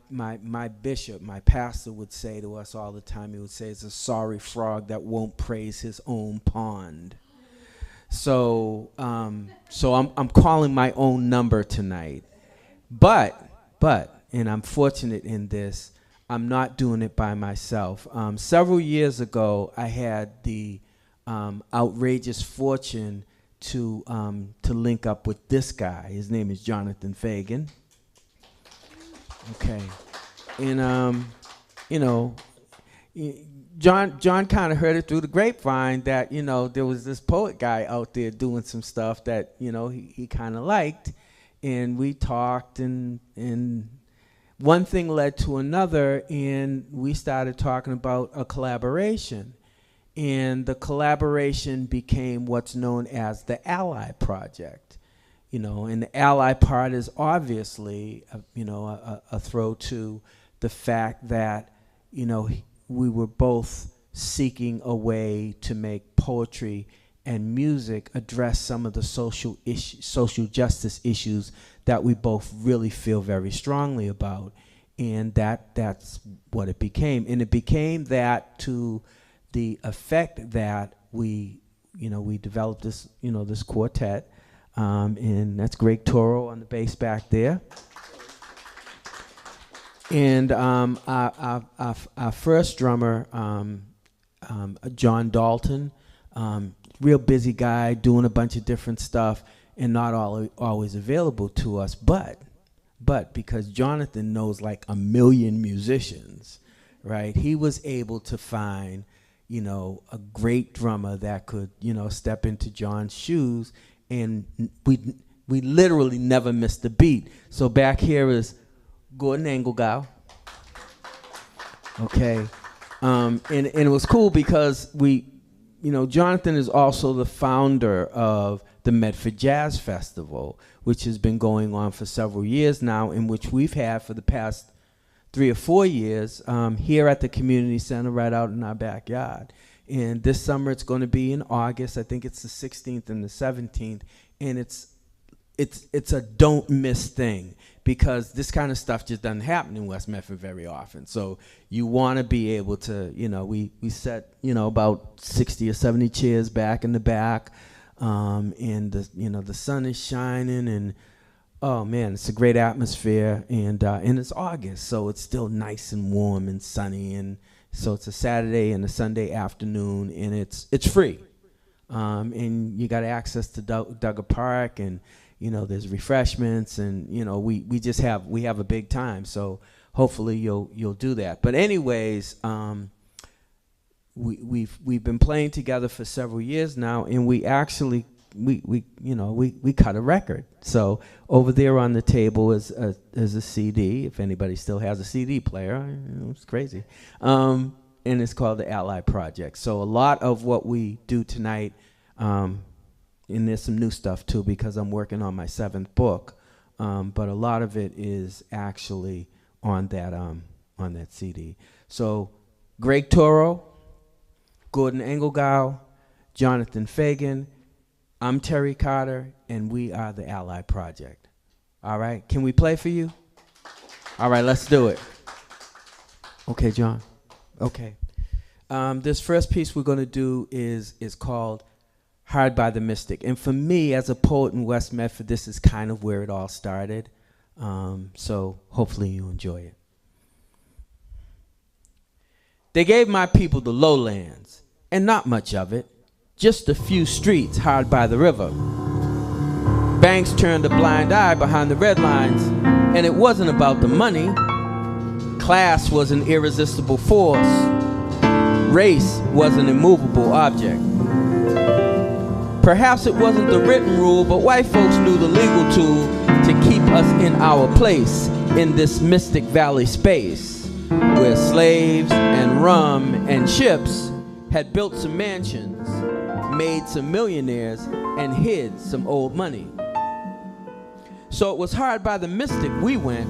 bishop, my pastor would say to us all the time, he would say, it's a sorry frog that won't praise his own pond. So I'm calling my own number tonight. But, and I'm fortunate in this, I'm not doing it by myself. Several years ago, I had the outrageous fortune to link up with this guy. His name is Jonathan Fagan. Okay, and John kind of heard it through the grapevine that there was this poet guy out there doing some stuff that he kind of liked, and we talked, and one thing led to another, and we started talking about a collaboration, and the collaboration became what's known as the Ally Project. And the ally part is obviously, a throw to the fact that, we were both seeking a way to make poetry and music address some of the social justice issues that we both really feel very strongly about. And that's what it became. And it became that to the effect that we developed this, this quartet. And that's Greg Toro on the bass back there. And our first drummer, John Dalton, real busy guy, doing a bunch of different stuff, and not always available to us. But because Jonathan knows like a million musicians, right? He was able to find, a great drummer that could, step into John's shoes. And we literally never missed a beat. So back here is Gordon Engelgau. Okay. And it was cool because Jonathan is also the founder of the Medford Jazz Festival, which has been going on for several years now, in which we've had for the past 3 or 4 years here at the community center right out in our backyard. And this summer it's going to be in August. I think it's the 16th and the 17th. And it's a don't miss thing, because this kind of stuff just doesn't happen in West Medford very often. So you want to be able to, we set, about 60 or 70 chairs back in the back. And the sun is shining, and oh man, it's a great atmosphere. And it's August, so it's still nice and warm and sunny. And so it's a Saturday and a Sunday afternoon, and it's free. And you got access to Duggar Park, and there's refreshments, and we have a big time. So hopefully you'll do that. But anyways, we've been playing together for several years now, and we actually we cut a record. So over there on the table is a CD. If anybody still has a CD player, it's crazy. And it's called the Ally Project. So a lot of what we do tonight, and there's some new stuff too, because I'm working on my 7th book. But a lot of it is actually on that CD. So Greg Toro, Gordon Engelgau, Jonathan Fagan. I'm Terry Carter, and we are the Ally Project. All right, can we play for you? All right, let's do it. Okay, John. Okay. This first piece we're going to do is called Hired by the Mystic. And for me, as a poet in West Medford, this is kind of where it all started. So hopefully you enjoy it. They gave my people the lowlands, and not much of it, just a few streets hard by the river. Banks turned a blind eye behind the red lines, and it wasn't about the money. Class was an irresistible force. Race was an immovable object. Perhaps it wasn't the written rule, but white folks knew the legal tool to keep us in our place in this Mystic Valley space, where slaves and rum and ships had built some mansions, made some millionaires, and hid some old money. So it was hard by the Mystic we went,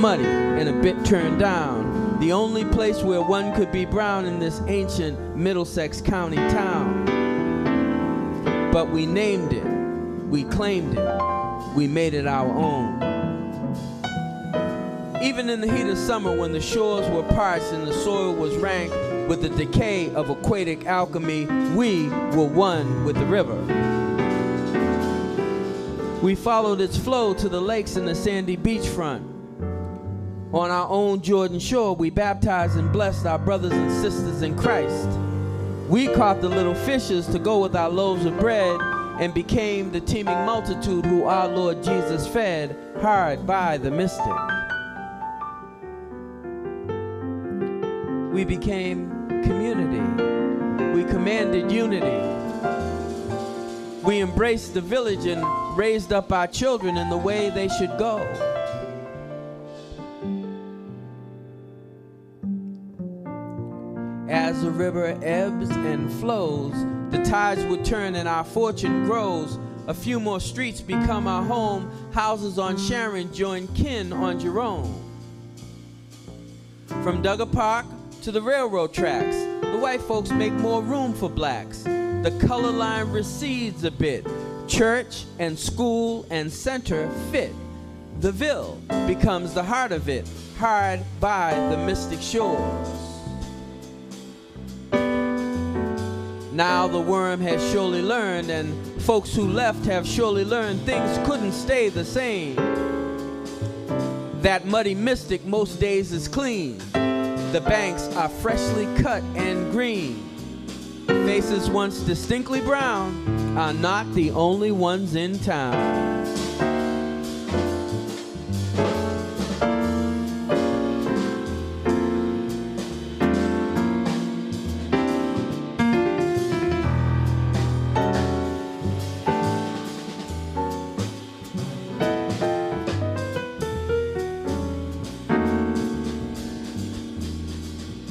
muddy and a bit turned down, the only place where one could be brown in this ancient Middlesex County town. But we named it, we claimed it, we made it our own. Even in the heat of summer, when the shores were parched and the soil was rank with the decay of aquatic alchemy, we were one with the river. We followed its flow to the lakes and the sandy beachfront. On our own Jordan shore, we baptized and blessed our brothers and sisters in Christ. We caught the little fishes to go with our loaves of bread and became the teeming multitude who our Lord Jesus fed, hard by the Mystic. We became community. We commanded unity. We embraced the village and raised up our children in the way they should go. As the river ebbs and flows, the tides would turn and our fortune grows. A few more streets become our home. Houses on Sharon join kin on Jerome. From Duggar Park to the railroad tracks, the white folks make more room for blacks. The color line recedes a bit. Church and school and center fit. The Ville becomes the heart of it, hard by the Mystic shores. Now the worm has surely learned, and folks who left have surely learned things couldn't stay the same. That muddy Mystic most days is clean. The banks are freshly cut and green. Faces once distinctly brown are not the only ones in town.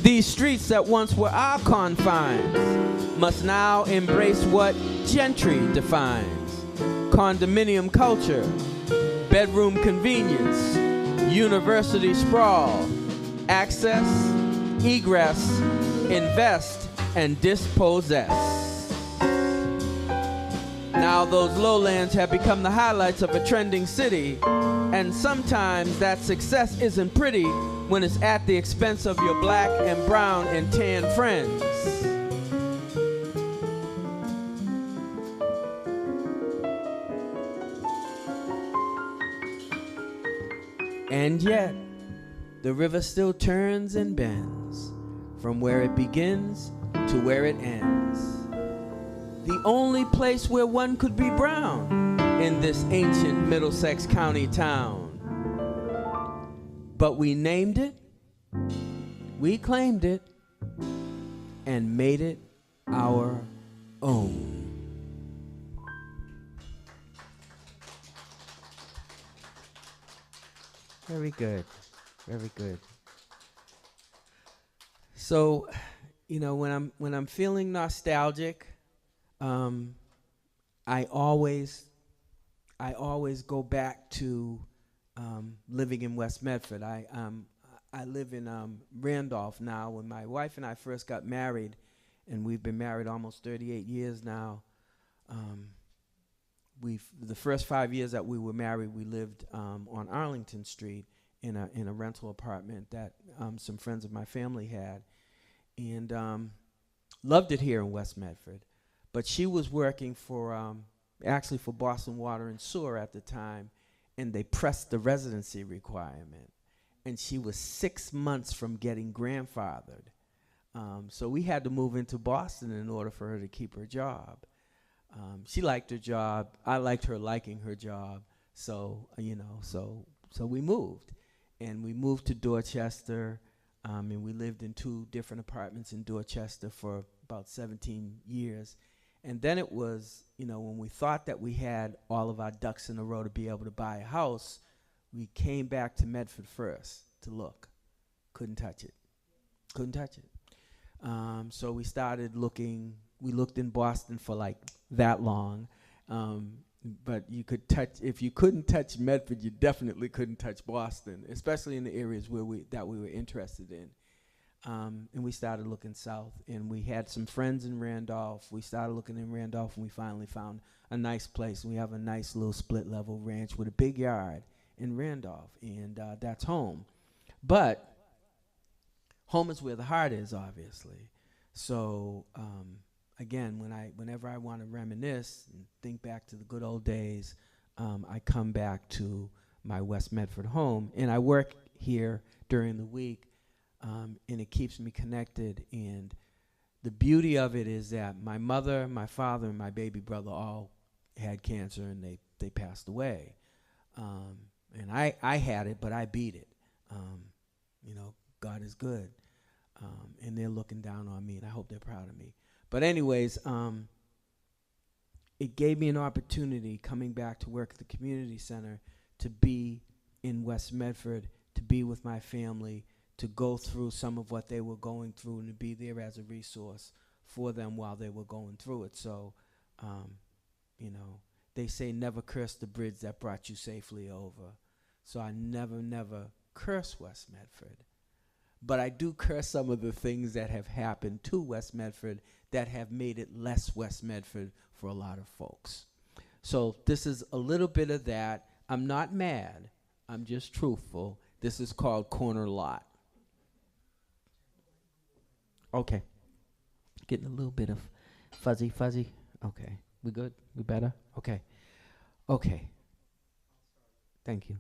These streets that once were our confines must now embrace what gentry defines. Condominium culture, bedroom convenience, university sprawl, access, egress, invest, and dispossess. Now those lowlands have become the highlights of a trending city, and sometimes that success isn't pretty when it's at the expense of your black and brown and tan friends. And yet, the river still turns and bends from where it begins to where it ends. The only place where one could be brown in this ancient Middlesex County town. But we named it, we claimed it, and made it our own. Very good, very good. So, you know, when I'm feeling nostalgic, I always go back to living in West Medford. I I live in Randolph now. When my wife and I first got married, and we've been married almost 38 years now, the first 5 years that we were married, we lived on Arlington Street in a rental apartment that some friends of my family had, and loved it here in West Medford. But she was working for actually for Boston Water and Sewer at the time, and they pressed the residency requirement, and she was 6 months from getting grandfathered. So we had to move into Boston in order for her to keep her job. She liked her job. I liked her liking her job. So, so we moved. And we moved to Dorchester, and we lived in 2 different apartments in Dorchester for about 17 years. And then it was, when we thought that we had all of our ducks in a row to be able to buy a house, we came back to Medford first to look. Couldn't touch it. So we started looking. We looked in Boston for like that long. But if you couldn't touch Medford, you definitely couldn't touch Boston, especially in the areas that we were interested in. And we started looking south, and we had some friends in Randolph. We started looking in Randolph, and we finally found a nice place. We have a nice little split-level ranch with a big yard in Randolph, and that's home. But home is where the heart is, obviously. So again, whenever I want to reminisce and think back to the good old days, I come back to my West Medford home, and I work here during the week, and it keeps me connected. And the beauty of it is that my mother, my father, and my baby brother all had cancer, and they passed away. And I had it, but I beat it. God is good. And they're looking down on me, and I hope they're proud of me. But anyways, it gave me an opportunity coming back to work at the community center to be in West Medford, to be with my family, to go through some of what they were going through, and to be there as a resource for them while they were going through it. So, they say never curse the bridge that brought you safely over. So I never curse West Medford. But I do curse some of the things that have happened to West Medford that have made it less West Medford for a lot of folks. So this is a little bit of that. I'm not mad. I'm just truthful. This is called Corner Lot. Okay. Getting a little bit of fuzzy. Okay. We good? We better? Okay. Thank you.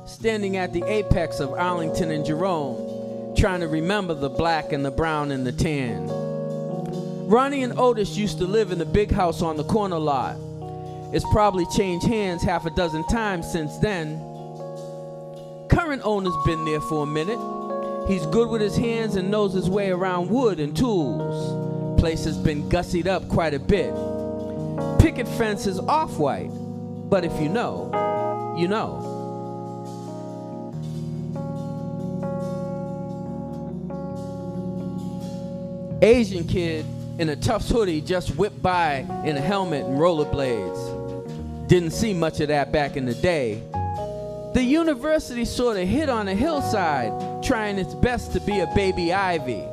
Standing at the apex of Arlington and Jerome, trying to remember the black and the brown and the tan. Ronnie and Otis used to live in the big house on the corner lot. It's probably changed hands half a dozen times since then. Current owner's been there for a minute. He's good with his hands and knows his way around wood and tools. Place has been gussied up quite a bit. Picket fence is off-white, but if you know, you know. Asian kid in a Tufts hoodie just whipped by in a helmet and rollerblades. Didn't see much of that back in the day. The university sort of hid on a hillside, trying its best to be a baby Ivy.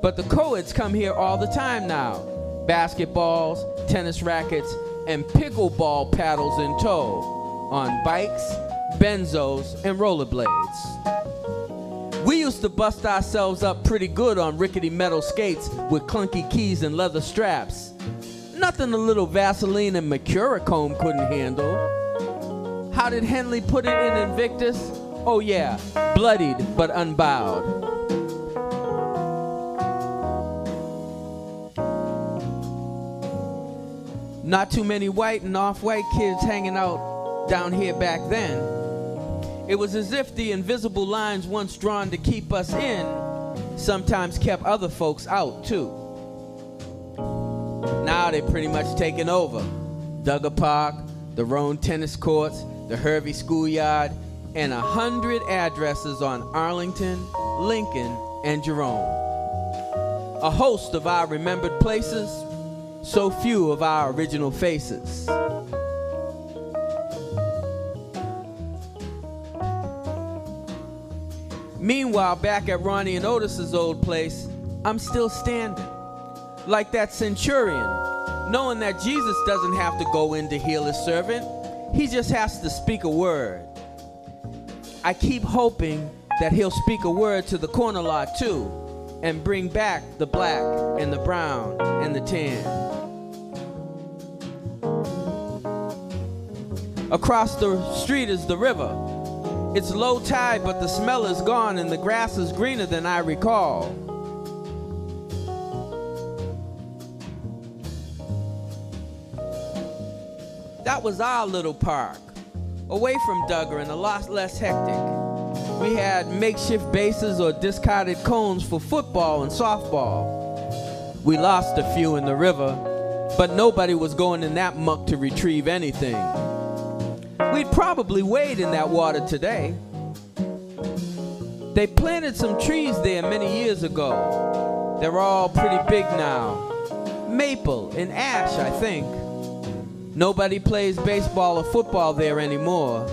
But the co-eds come here all the time now. Basketballs, tennis rackets, and pickleball paddles in tow, on bikes, benzos, and rollerblades. We used to bust ourselves up pretty good on rickety metal skates with clunky keys and leather straps. Nothing a little Vaseline and Mercurochrome couldn't handle. How did Henley put it in Invictus? Oh yeah, bloodied but unbowed. Not too many white and off-white kids hanging out down here back then. It was as if the invisible lines once drawn to keep us in sometimes kept other folks out too. now they've pretty much taken over. Duggar Park, the Roan tennis courts, the Hervey schoolyard, and 100 addresses on Arlington, Lincoln, and Jerome. A host of our remembered places, so few of our original faces. Meanwhile, back at Ronnie and Otis's old place, I'm still standing, like that centurion, knowing that Jesus doesn't have to go in to heal his servant. He just has to speak a word. I keep hoping that he'll speak a word to the corner lot too, and bring back the black and the brown and the tan. Across the street is the river. It's low tide, but the smell is gone and the grass is greener than I recall. That was our little park, away from Duggar and a lot less hectic. We had makeshift bases or discarded cones for football and softball. We lost a few in the river, but nobody was going in that muck to retrieve anything. We'd probably wade in that water today. They planted some trees there many years ago. They're all pretty big now. Maple and ash, I think. Nobody plays baseball or football there anymore.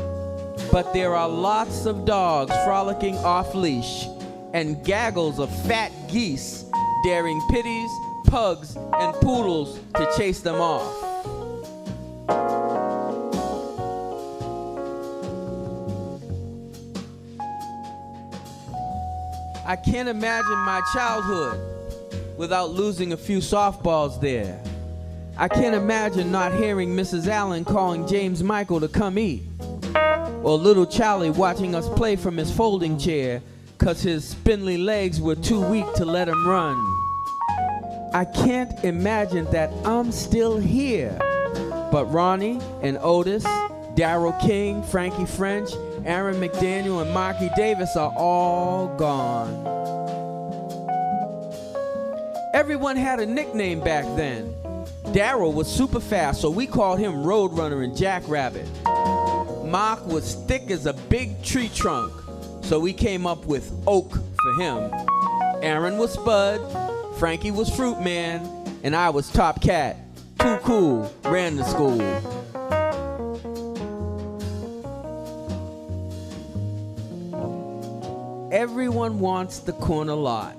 But there are lots of dogs frolicking off leash and gaggles of fat geese daring pitties, pugs, and poodles to chase them off. I can't imagine my childhood without losing a few softballs there. I can't imagine not hearing Mrs. Allen calling James Michael to come eat, or little Charlie watching us play from his folding chair 'cause his spindly legs were too weak to let him run. I can't imagine that I'm still here, but Ronnie and Otis, Darryl King, Frankie French, Aaron McDaniel, and Marky Davis are all gone. Everyone had a nickname back then. Darryl was super fast, so we called him Roadrunner and Jackrabbit. Mark was thick as a big tree trunk, so we came up with Oak for him. Aaron was Spud, Frankie was Fruit Man, and I was Top Cat. Too cool, ran the school. Everyone wants the corner lot,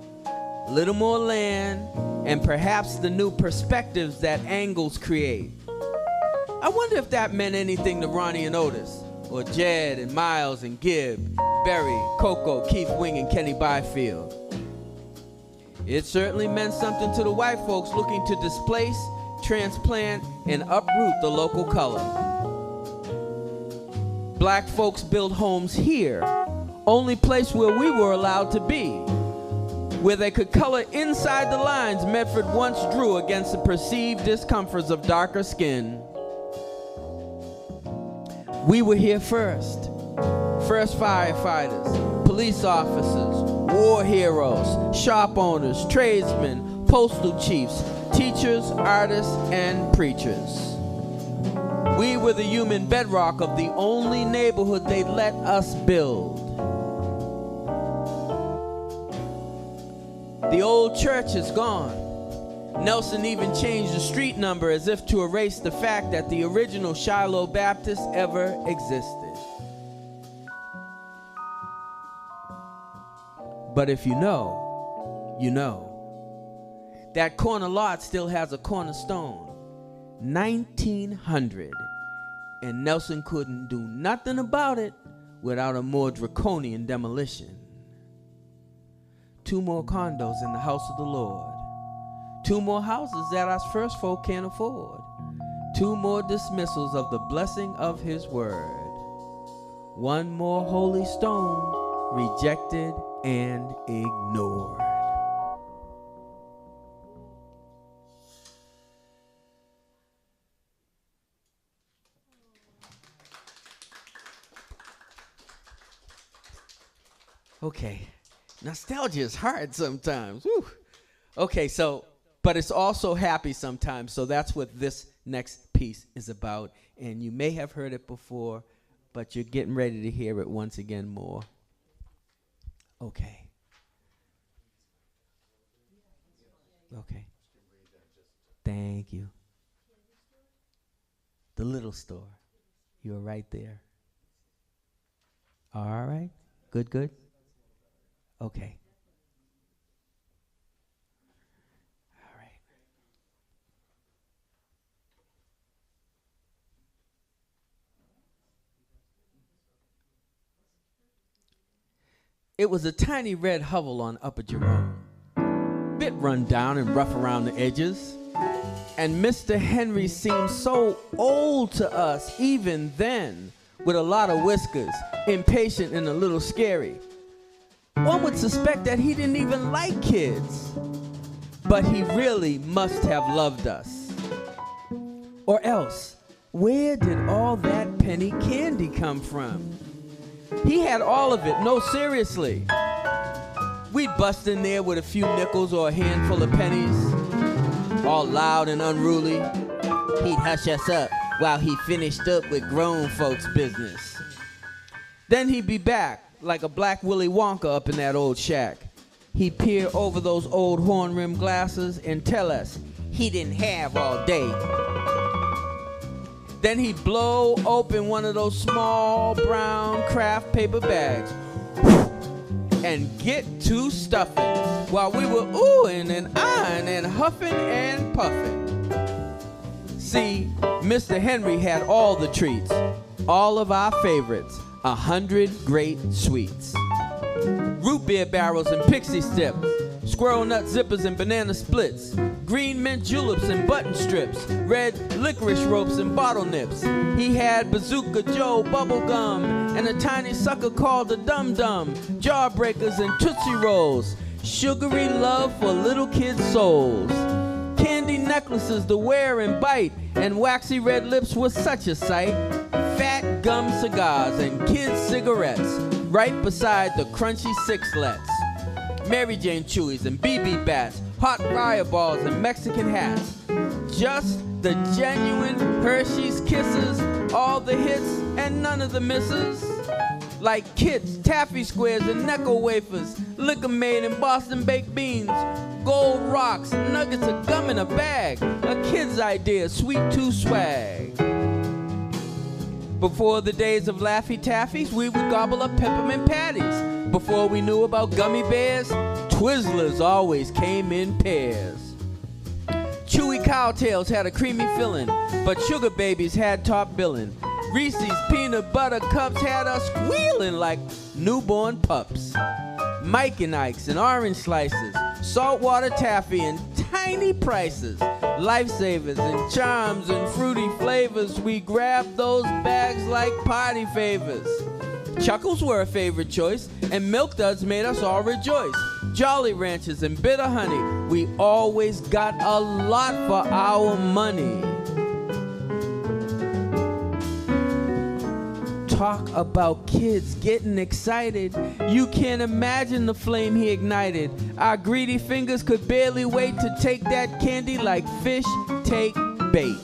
little more land, and perhaps the new perspectives that angles create. I wonder if that meant anything to Ronnie and Otis, or Jed and Miles and Gibb, Berry, Coco, Keith Wing, and Kenny Byfield. It certainly meant something to the white folks looking to displace, transplant, and uproot the local color. Black folks built homes here, only place where we were allowed to be, where they could color inside the lines Medford once drew against the perceived discomforts of darker skin. We were here first. First firefighters, police officers, war heroes, shop owners, tradesmen, postal chiefs, teachers, artists, and preachers. We were the human bedrock of the only neighborhood they let us build. The old church is gone. Nelson even changed the street number as if to erase the fact that the original Shiloh Baptist ever existed. But if you know, you know. That corner lot still has a cornerstone. 1900. And Nelson couldn't do nothing about it without a more draconian demolition. 2 more condos in the house of the Lord. 2 more houses that us first folk can't afford. 2 more dismissals of the blessing of his word. 1 more holy stone rejected and ignored. Okay, nostalgia is hard sometimes. Woo. Okay, so but it's also happy sometimes. So that's what this next piece is about. And you may have heard it before, but you're getting ready to hear it once again more. Okay. Okay. Thank you. The little store. You're right there. All right. Good, good. Okay. All right. It was a tiny red hovel on Upper Jerome, bit run down and rough around the edges. And Mr. Henry seemed so old to us even then, with a lot of whiskers, impatient and a little scary. One would suspect that he didn't even like kids, but he really must have loved us. Or else, where did all that penny candy come from? He had all of it, no, seriously. We'd bust in there with a few nickels or a handful of pennies, all loud and unruly. He'd hush us up while he finished up with grown folks' business. Then he'd be back like a black Willy Wonka up in that old shack. He'd peer over those old horn-rimmed glasses and tell us he didn't have all day. Then he'd blow open one of those small brown craft paper bags and get to stuffing while we were oohing and ahhing and huffing and puffing. See, Mr. Henry had all the treats, all of our favorites, 100 great sweets. Root beer barrels and pixie stips, squirrel nut zippers and banana splits, green mint juleps and button strips, red licorice ropes and bottle nips. He had Bazooka Joe bubble gum and a tiny sucker called the Dum Dum, jawbreakers and Tootsie Rolls, sugary love for little kids' souls. Candy necklaces to wear and bite, and waxy red lips was such a sight. Fat gum cigars and kids' cigarettes, right beside the crunchy sixlets. Mary Jane Chewies and BB bats, hot riot balls and Mexican hats. Just the genuine Hershey's Kisses, all the hits and none of the misses. Like Kits, taffy squares and Necco wafers, Liquor Maid and Boston baked beans, gold rocks, nuggets of gum in a bag, a kid's idea, sweet tooth swag. Before the days of Laffy Taffies, we would gobble up peppermint patties. Before we knew about gummy bears, Twizzlers always came in pairs. Chewy Cowtails had a creamy filling, but Sugar Babies had top billing. Reese's Peanut Butter Cups had us squealing like newborn pups. Mike and Ike's and orange slices, saltwater taffy and tiny prices, lifesavers and charms and fruity flavors. We grabbed those bags like party favors. Chuckles were a favorite choice, and Milk Duds made us all rejoice. Jolly Ranchers and Bitter Honey, we always got a lot for our money. Talk about kids getting excited. You can't imagine the flame he ignited. Our greedy fingers could barely wait to take that candy like fish take bait.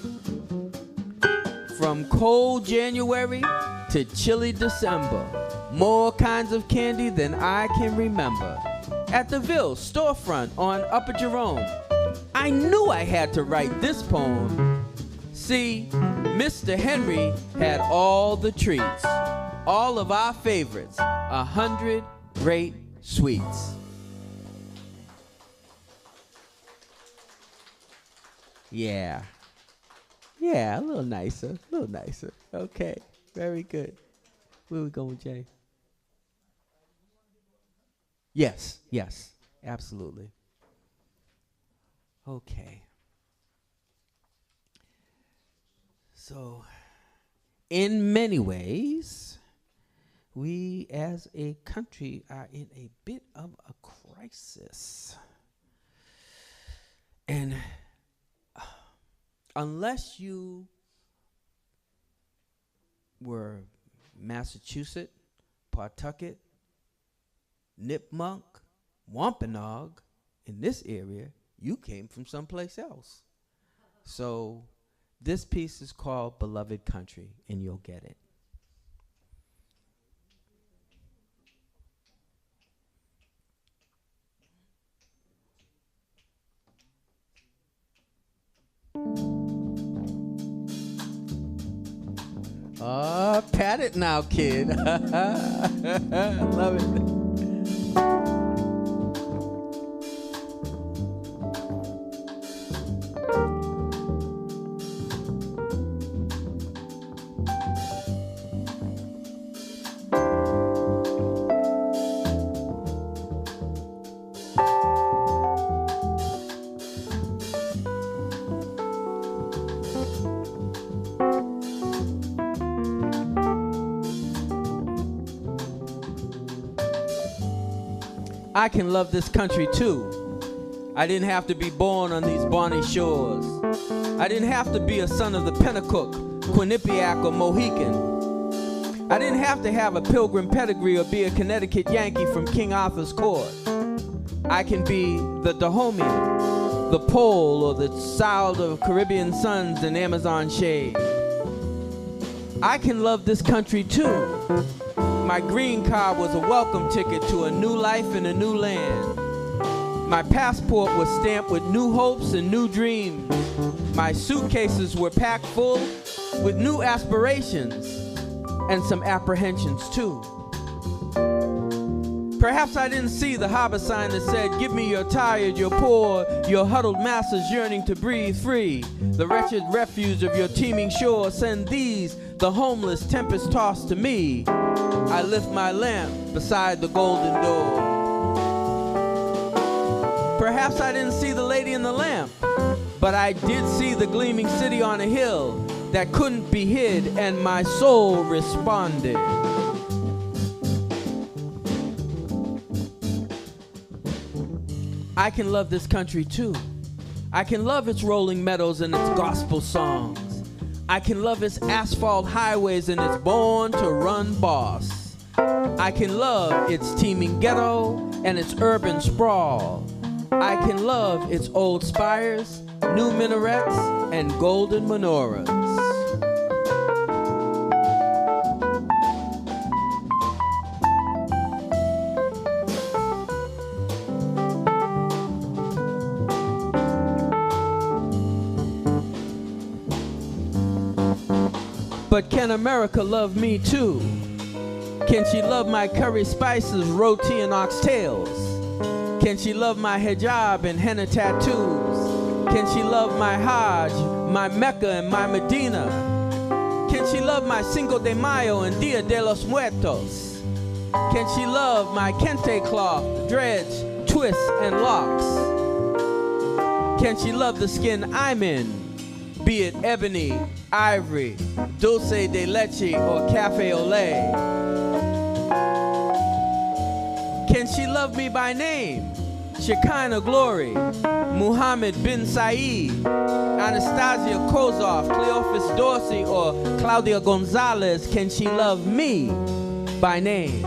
From cold January to chilly December, more kinds of candy than I can remember. At the Ville storefront on Upper Jerome, I knew I had to write this poem. See, Mr. Henry had all the treats, all of our favorites, 100 great sweets. Yeah, a little nicer, Okay, very good. Where we going, Jay? Yes, absolutely. Okay. So, in many ways, we as a country are in a bit of a crisis. And unless you were Massachusetts, Pawtucket, Nipmuc, Wampanoag in this area, You came from someplace else. So this piece is called Beloved Country, and you'll get it. Oh, pat it now, kid. Love it. I can love this country too. I didn't have to be born on these bonny shores. I didn't have to be a son of the Pennacook, Quinnipiac, or Mohican. I didn't have to have a pilgrim pedigree or be a Connecticut Yankee from King Arthur's court. I can be the Dahomey, the Pole, or the child of Caribbean suns and Amazon shade. I can love this country too. My green card was a welcome ticket to a new life in a new land. My passport was stamped with new hopes and new dreams. My suitcases were packed full with new aspirations and some apprehensions too. Perhaps I didn't see the harbor sign that said, "Give me your tired, your poor, your huddled masses yearning to breathe free. The wretched refuse of your teeming shore, send these, the homeless, tempest-tossed to me. I lift my lamp beside the golden door." Perhaps I didn't see the lady in the lamp, but I did see the gleaming city on a hill that couldn't be hid, and my soul responded. I can love this country too. I can love its rolling meadows and its gospel songs. I can love its asphalt highways and its born-to-run boss. I can love its teeming ghetto and its urban sprawl. I can love its old spires, new minarets, and golden menorahs. But can America love me too? Can she love my curry spices, roti, and oxtails? Can she love my hijab and henna tattoos? Can she love my Hajj, my Mecca, and my Medina? Can she love my Cinco de Mayo and Dia de los Muertos? Can she love my kente cloth, dreads, twists, and locks? Can she love the skin I'm in, be it ebony, ivory, dulce de leche, or cafe au lait? Can she love me by name? Shekinah Glory, Muhammad bin Saeed, Anastasia Kozov, Cleophas Dorsey, or Claudia Gonzalez? Can she love me by name?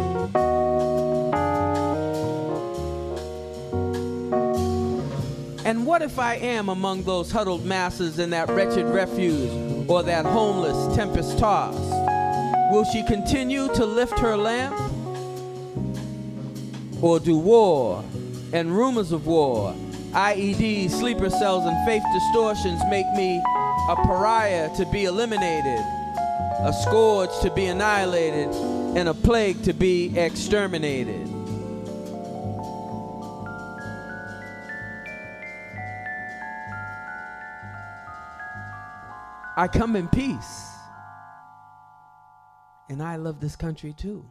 And what if I am among those huddled masses in that wretched refuge, or that homeless tempest-tossed? Will she continue to lift her lamp? Or do war and rumors of war, IEDs, sleeper cells, and faith distortions make me a pariah to be eliminated, a scourge to be annihilated, and a plague to be exterminated? I come in peace, and I love this country too.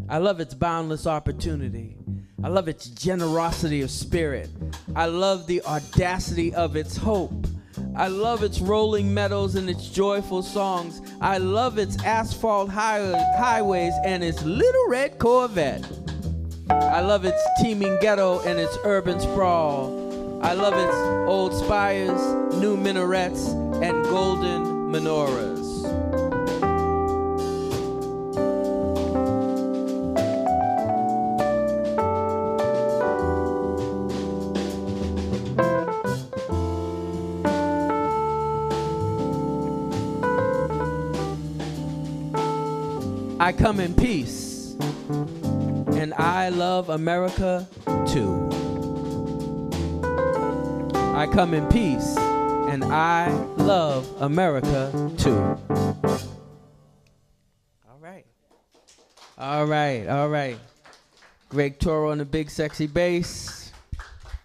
I love its boundless opportunity. I love its generosity of spirit. I love the audacity of its hope. I love its rolling meadows and its joyful songs. I love its asphalt highways and its little red Corvette. I love its teeming ghetto and its urban sprawl. I love its old spires, new minarets, and golden menorahs. I come in peace, and I love America too. I come in peace, and I love America too. All right. All right, all right. Greg Toro on the big sexy bass.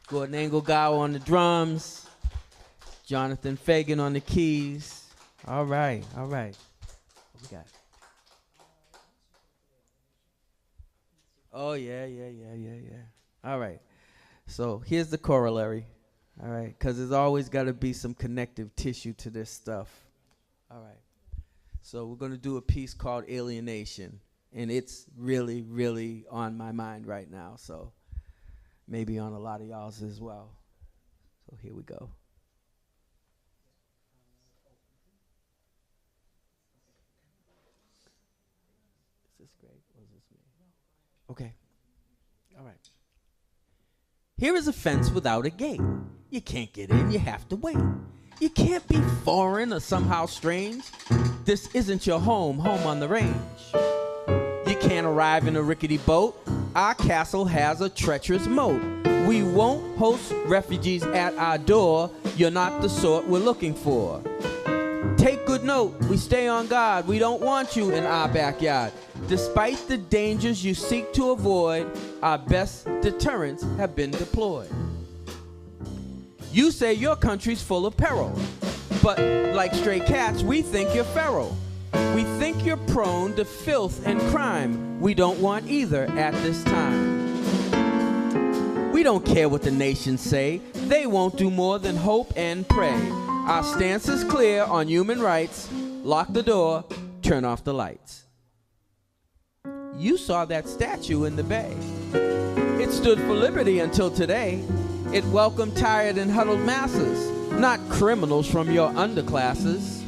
Gordon Engelgau on the drums. Jonathan Fagan on the keys. All right, all right. What we got? Oh, yeah. All right. So here's the corollary. All right, because there's always got to be some connective tissue to this stuff. All right. So we're going to do a piece called Alienation. And it's really, really on my mind right now. So maybe on a lot of y'all's as well. So here we go. Is this great or is this me? Okay. All right. Here is a fence without a gate. You can't get in, you have to wait. You can't be foreign or somehow strange. This isn't your home on the range. You can't arrive in a rickety boat. Our castle has a treacherous moat. We won't host refugees at our door. You're not the sort we're looking for. Take good note, we stay on guard. We don't want you in our backyard. Despite the dangers you seek to avoid, our best deterrents have been deployed. You say your country's full of peril, but like stray cats, we think you're feral. We think you're prone to filth and crime. We don't want either at this time. We don't care what the nations say. They won't do more than hope and pray. Our stance is clear on human rights. Lock the door, turn off the lights. You saw that statue in the bay. It stood for liberty until today. It welcomed tired and huddled masses, not criminals from your underclasses.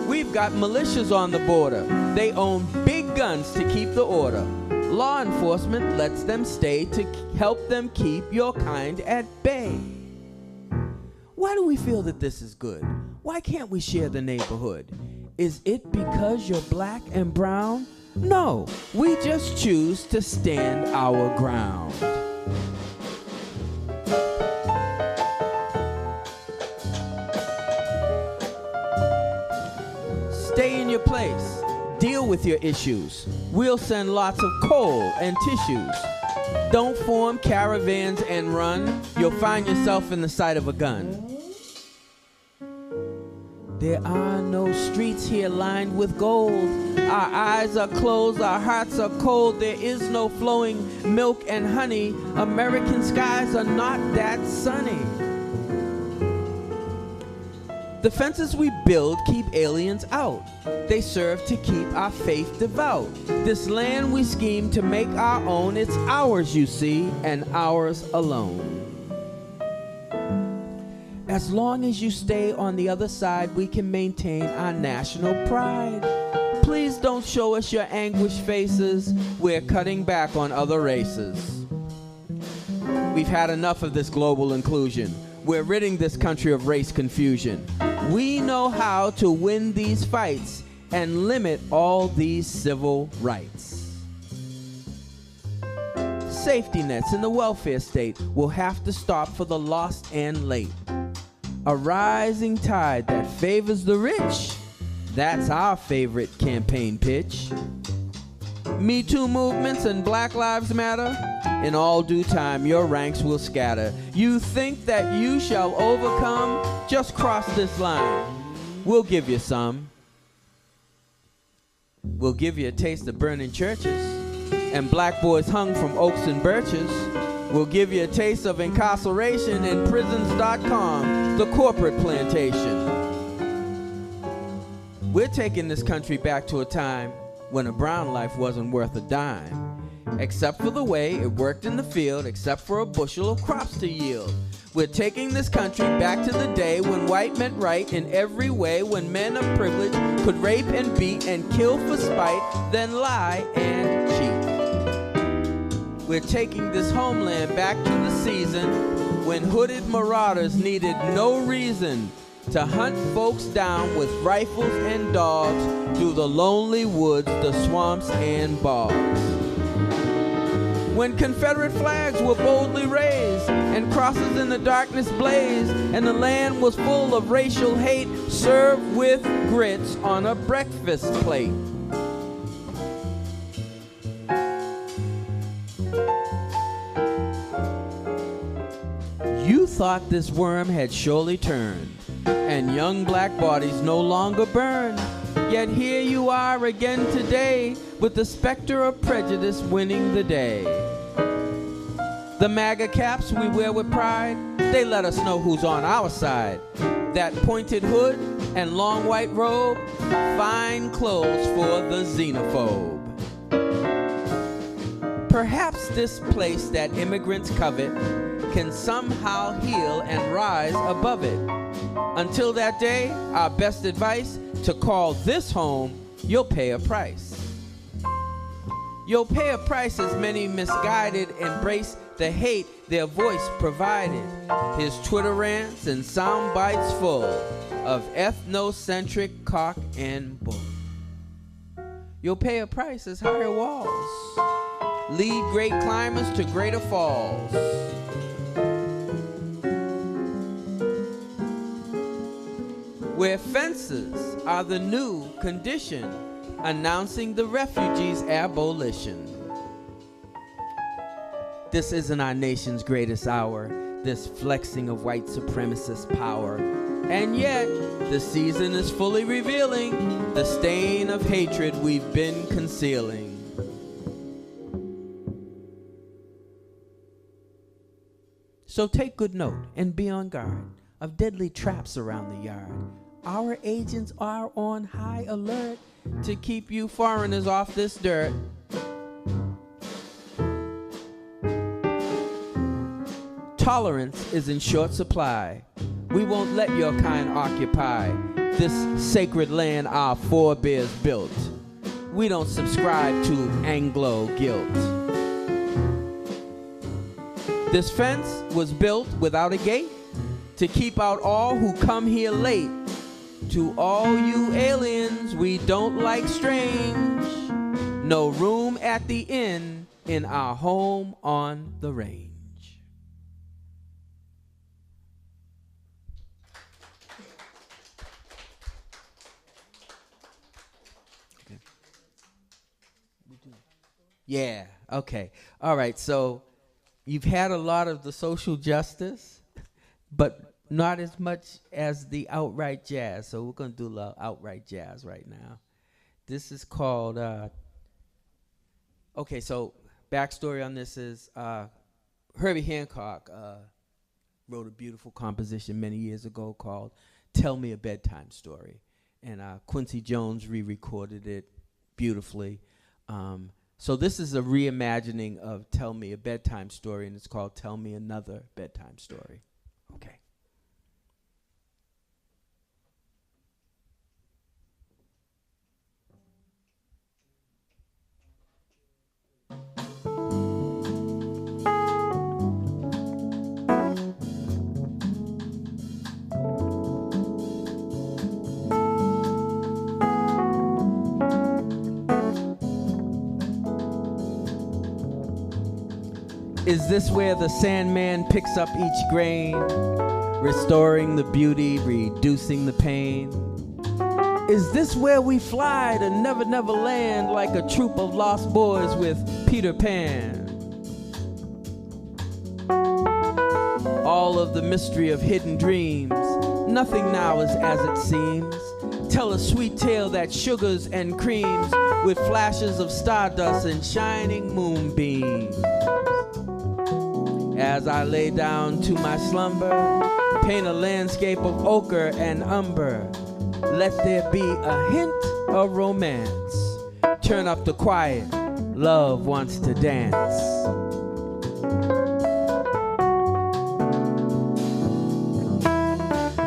We've got militias on the border. They own big guns to keep the order. Law enforcement lets them stay to help them keep your kind at bay. Why do we feel that this is good? Why can't we share the neighborhood? Is it because you're black and brown? No, we just choose to stand our ground. Stay in your place. Deal with your issues. We'll send lots of coal and tissues. Don't form caravans and run. You'll find yourself in the sight of a gun. There are no streets here lined with gold. Our eyes are closed, our hearts are cold. There is no flowing milk and honey. American skies are not that sunny. The fences we build keep aliens out. They serve to keep our faith devout. This land we scheme to make our own. It's ours, you see, and ours alone. As long as you stay on the other side, we can maintain our national pride. Please don't show us your anguished faces. We're cutting back on other races. We've had enough of this global inclusion. We're ridding this country of race confusion. We know how to win these fights and limit all these civil rights. Safety nets in the welfare state will have to stop for the lost and late. A rising tide that favors the rich, that's our favorite campaign pitch. Me Too movements and Black Lives Matter, in all due time your ranks will scatter. You think that you shall overcome? Just cross this line. We'll give you some. We'll give you a taste of burning churches and black boys hung from oaks and birches. We'll give you a taste of incarceration in prisons.com, the corporate plantation. We're taking this country back to a time when a brown life wasn't worth a dime, except for the way it worked in the field, except for a bushel of crops to yield. We're taking this country back to the day when white meant right in every way, when men of privilege could rape and beat and kill for spite, then lie and cheat. We're taking this homeland back to the season when hooded marauders needed no reason to hunt folks down with rifles and dogs through the lonely woods, the swamps and bogs. When Confederate flags were boldly raised and crosses in the darkness blazed, and the land was full of racial hate, served with grits on a breakfast plate. You thought this worm had surely turned, and young black bodies no longer burn. Yet here you are again today, with the specter of prejudice winning the day. The MAGA caps we wear with pride, they let us know who's on our side. That pointed hood and long white robe, fine clothes for the xenophobe. Perhaps this place that immigrants covet can somehow heal and rise above it. Until that day, our best advice, to call this home, you'll pay a price. You'll pay a price as many misguided embrace the hate their voice provided. His Twitter rants and sound bites full of ethnocentric cock and bull. You'll pay a price as higher walls lead great climbers to greater falls. Where fences are the new condition, announcing the refugees' abolition. This isn't our nation's greatest hour, this flexing of white supremacist power. And yet, the season is fully revealing the stain of hatred we've been concealing. So take good note and be on guard of deadly traps around the yard. Our agents are on high alert to keep you foreigners off this dirt. Tolerance is in short supply. We won't let your kind occupy this sacred land our forebears built. We don't subscribe to Anglo guilt. This fence was built without a gate to keep out all who come here late. To all you aliens we don't like strange, no room at the inn in our home on the range. Okay. Yeah, okay. All right, so you've had a lot of the social justice, but not as much as the outright jazz. So we're going to do a little outright jazz right now. This is called, okay, so backstory on this is Herbie Hancock wrote a beautiful composition many years ago called Tell Me a Bedtime Story. And Quincy Jones re-recorded it beautifully. So this is a reimagining of Tell Me a Bedtime Story, and it's called Tell Me Another Bedtime Story. Okay. Is this where the Sandman picks up each grain, restoring the beauty, reducing the pain? Is this where we fly to Never Never Land like a troop of lost boys with Peter Pan? All of the mystery of hidden dreams, nothing now is as it seems. Tell a sweet tale that sugars and creams with flashes of stardust and shining moonbeams. As I lay down to my slumber, paint a landscape of ochre and umber. Let there be a hint of romance. Turn up the quiet, love wants to dance.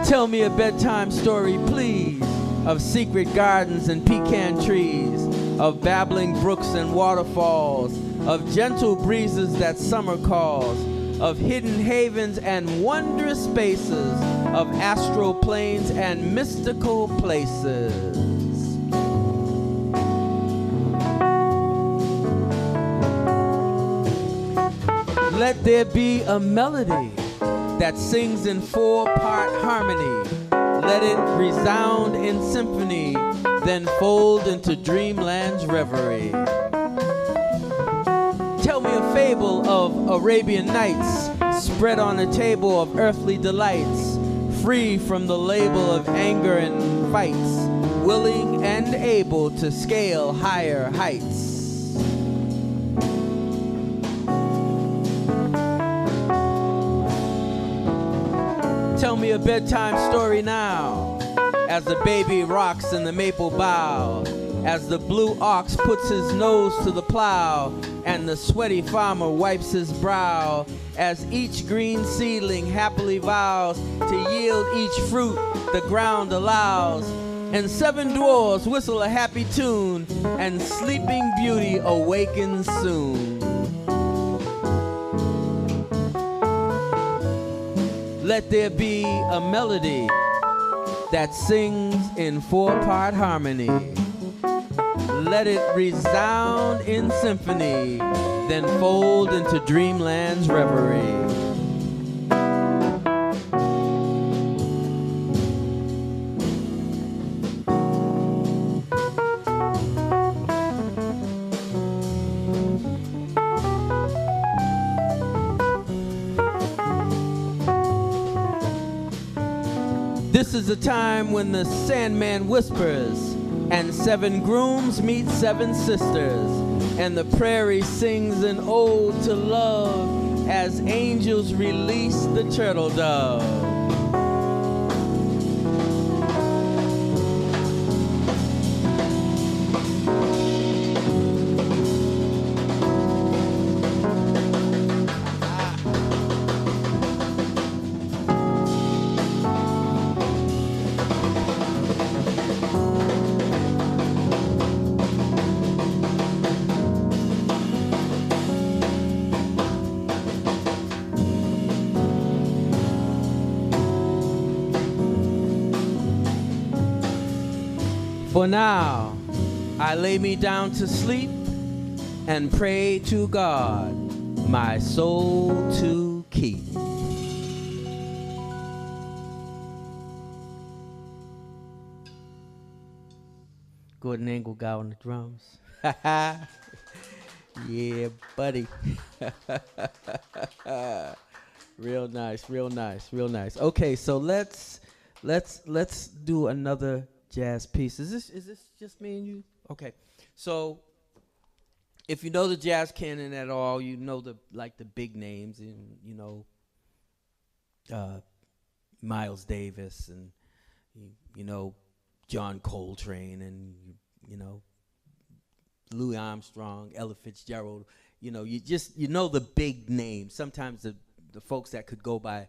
Tell me a bedtime story, please, of secret gardens and pecan trees, of babbling brooks and waterfalls, of gentle breezes that summer calls, of hidden havens and wondrous spaces, of astral planes and mystical places. Let there be a melody that sings in 4-part harmony. Let it resound in symphony, then fold into dreamland's reverie. Tell me a fable of Arabian Nights, spread on a table of earthly delights, free from the label of anger and fights, willing and able to scale higher heights. Tell me a bedtime story now, as the baby rocks in the maple bough, as the blue ox puts his nose to the plow, and the sweaty farmer wipes his brow, as each green seedling happily vows to yield each fruit the ground allows, and 7 dwarves whistle a happy tune, and sleeping beauty awakens soon. Let there be a melody that sings in 4-part harmony. Let it resound in symphony, then fold into dreamland's reverie. This is a time when the Sandman whispers, and 7 grooms meet 7 sisters, and the prairie sings an ode to love as angels release the turtle dove. For now, I lay me down to sleep and pray to God my soul to keep. Gordon Engelgau on the drums. Yeah, buddy. Real nice, real nice, real nice. Okay, so let's do another jazz piece. Is this just me and you? Okay. So if you know the jazz canon at all, you know the big names, and you know Miles Davis, and you know John Coltrane, and you know Louis Armstrong, Ella Fitzgerald. You know, you know the big names. Sometimes the folks that could go by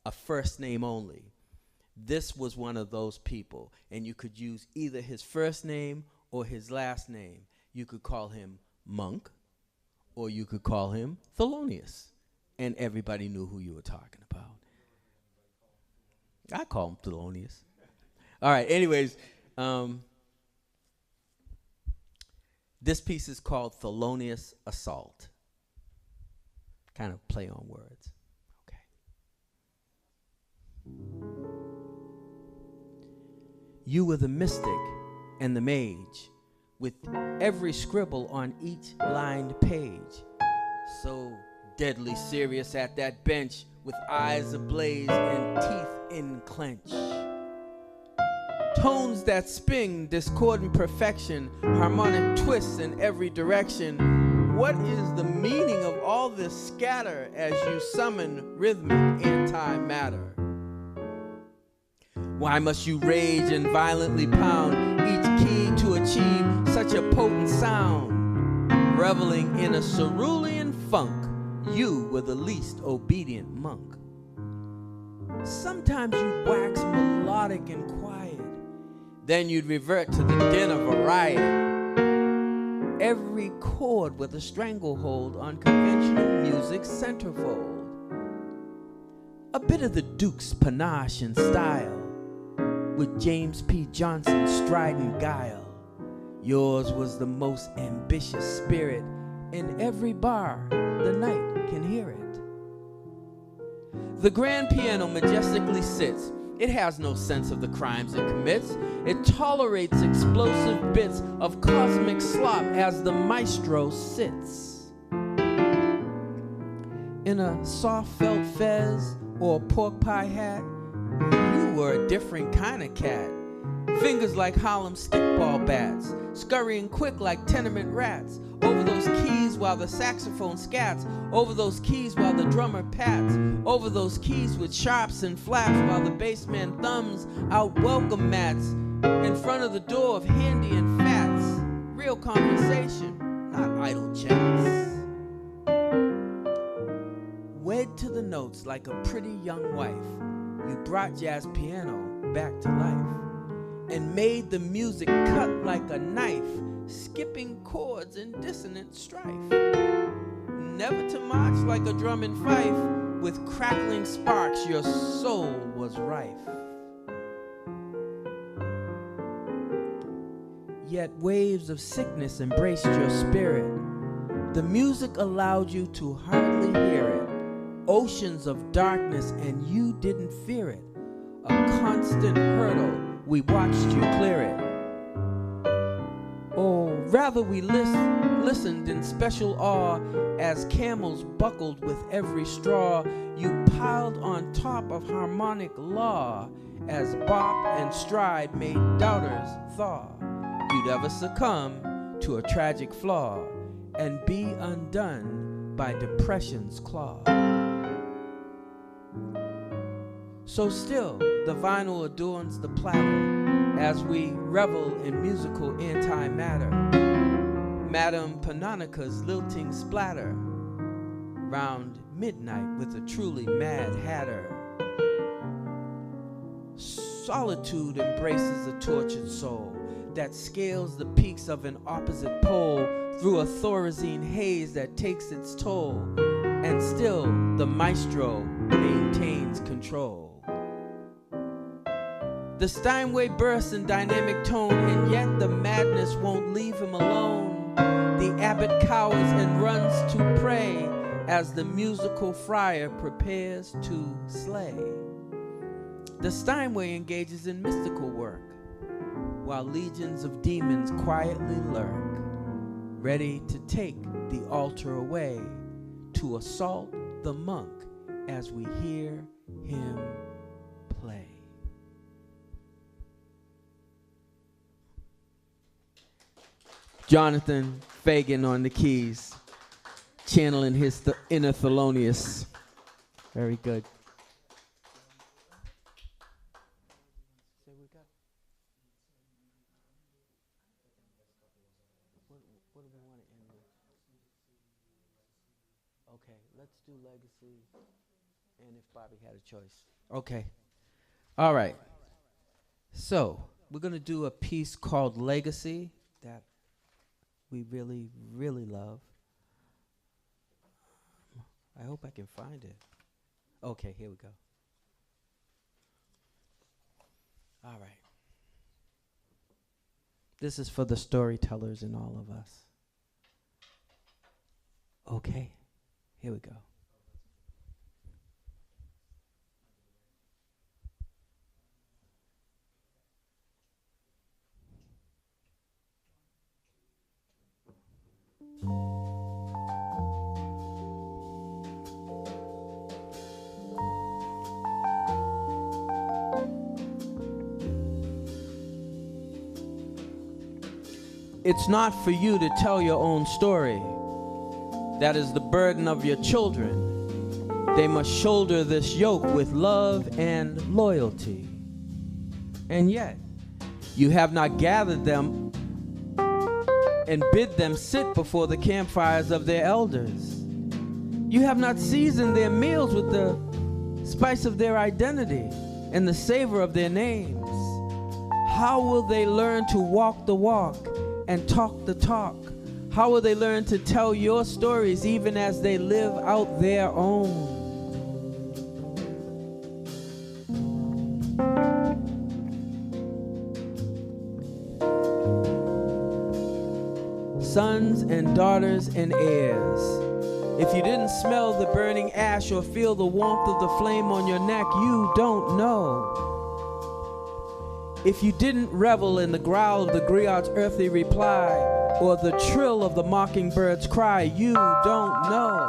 a first name only. This was one of those people, and you could use either his first name or his last name. You could call him Monk, or you could call him Thelonious, and everybody knew who you were talking about. I call him Thelonious. All right, anyways, this piece is called Thelonious Assault. Kind of play on words. Okay. You were the mystic and the mage, with every scribble on each lined page. So deadly serious at that bench, with eyes ablaze and teeth in clench. Tones that spin discordant perfection, harmonic twists in every direction. What is the meaning of all this scatter as you summon rhythmic antimatter? Why must you rage and violently pound each key to achieve such a potent sound? Reveling in a cerulean funk, you were the least obedient monk. Sometimes you'd wax melodic and quiet, then you'd revert to the din of a riot. Every chord with a stranglehold on conventional music's centerfold. A bit of the Duke's panache and style, with James P. Johnson's strident guile. Yours was the most ambitious spirit. In every bar, the night can hear it. The grand piano majestically sits. It has no sense of the crimes it commits. It tolerates explosive bits of cosmic slop as the maestro sits. In a soft felt fez or a pork pie hat, you were a different kind of cat. Fingers like Harlem stickball bats, scurrying quick like tenement rats, over those keys while the saxophone scats, over those keys while the drummer pats, over those keys with sharps and flaps while the bassman thumbs out welcome mats in front of the door of Handy and Fats. Real conversation, not idle chats. Wed to the notes like a pretty young wife, you brought jazz piano back to life and made the music cut like a knife, skipping chords in dissonant strife. Never to march like a drum and fife, with crackling sparks your soul was rife. Yet waves of sickness embraced your spirit. The music allowed you to hardly hear it. Oceans of darkness and you didn't fear it. A constant hurdle, we watched you clear it. Or rather we listened in special awe as camels buckled with every straw. You piled on top of harmonic law as bop and stride made doubters thaw. You'd ever succumb to a tragic flaw and be undone by depression's claw. So still, the vinyl adorns the platter as we revel in musical antimatter. Madame Panonica's lilting splatter round midnight with a truly mad hatter. Solitude embraces a tortured soul that scales the peaks of an opposite pole through a Thorazine haze that takes its toll, and still the maestro maintains control. The Steinway bursts in dynamic tone, and yet the madness won't leave him alone. The abbot cowers and runs to pray as the musical friar prepares to slay. The Steinway engages in mystical work, while legions of demons quietly lurk, ready to take the altar away, to assault the monk as we hear him play. Jonathan Fagan on the keys, channeling his inner Thelonious. Very good. What do we want to end with? Okay, let's do Legacy, and if Bobby had a choice. Okay. All right. So we're going to do a piece called Legacy that we really, really love. I hope I can find it. Okay, here we go. All right. This is for the storytellers in all of us. Okay, here we go. It's not for you to tell your own story. That is the burden of your children. They must shoulder this yoke with love and loyalty. And yet, you have not gathered them and bid them sit before the campfires of their elders. You have not seasoned their meals with the spice of their identity and the savor of their names. How will they learn to walk the walk and talk the talk? How will they learn to tell your stories even as they live out their own? sons and daughters and heirs. If you didn't smell the burning ash or feel the warmth of the flame on your neck, you don't know. If you didn't revel in the growl of the griot's earthly reply or the trill of the mockingbird's cry, you don't know.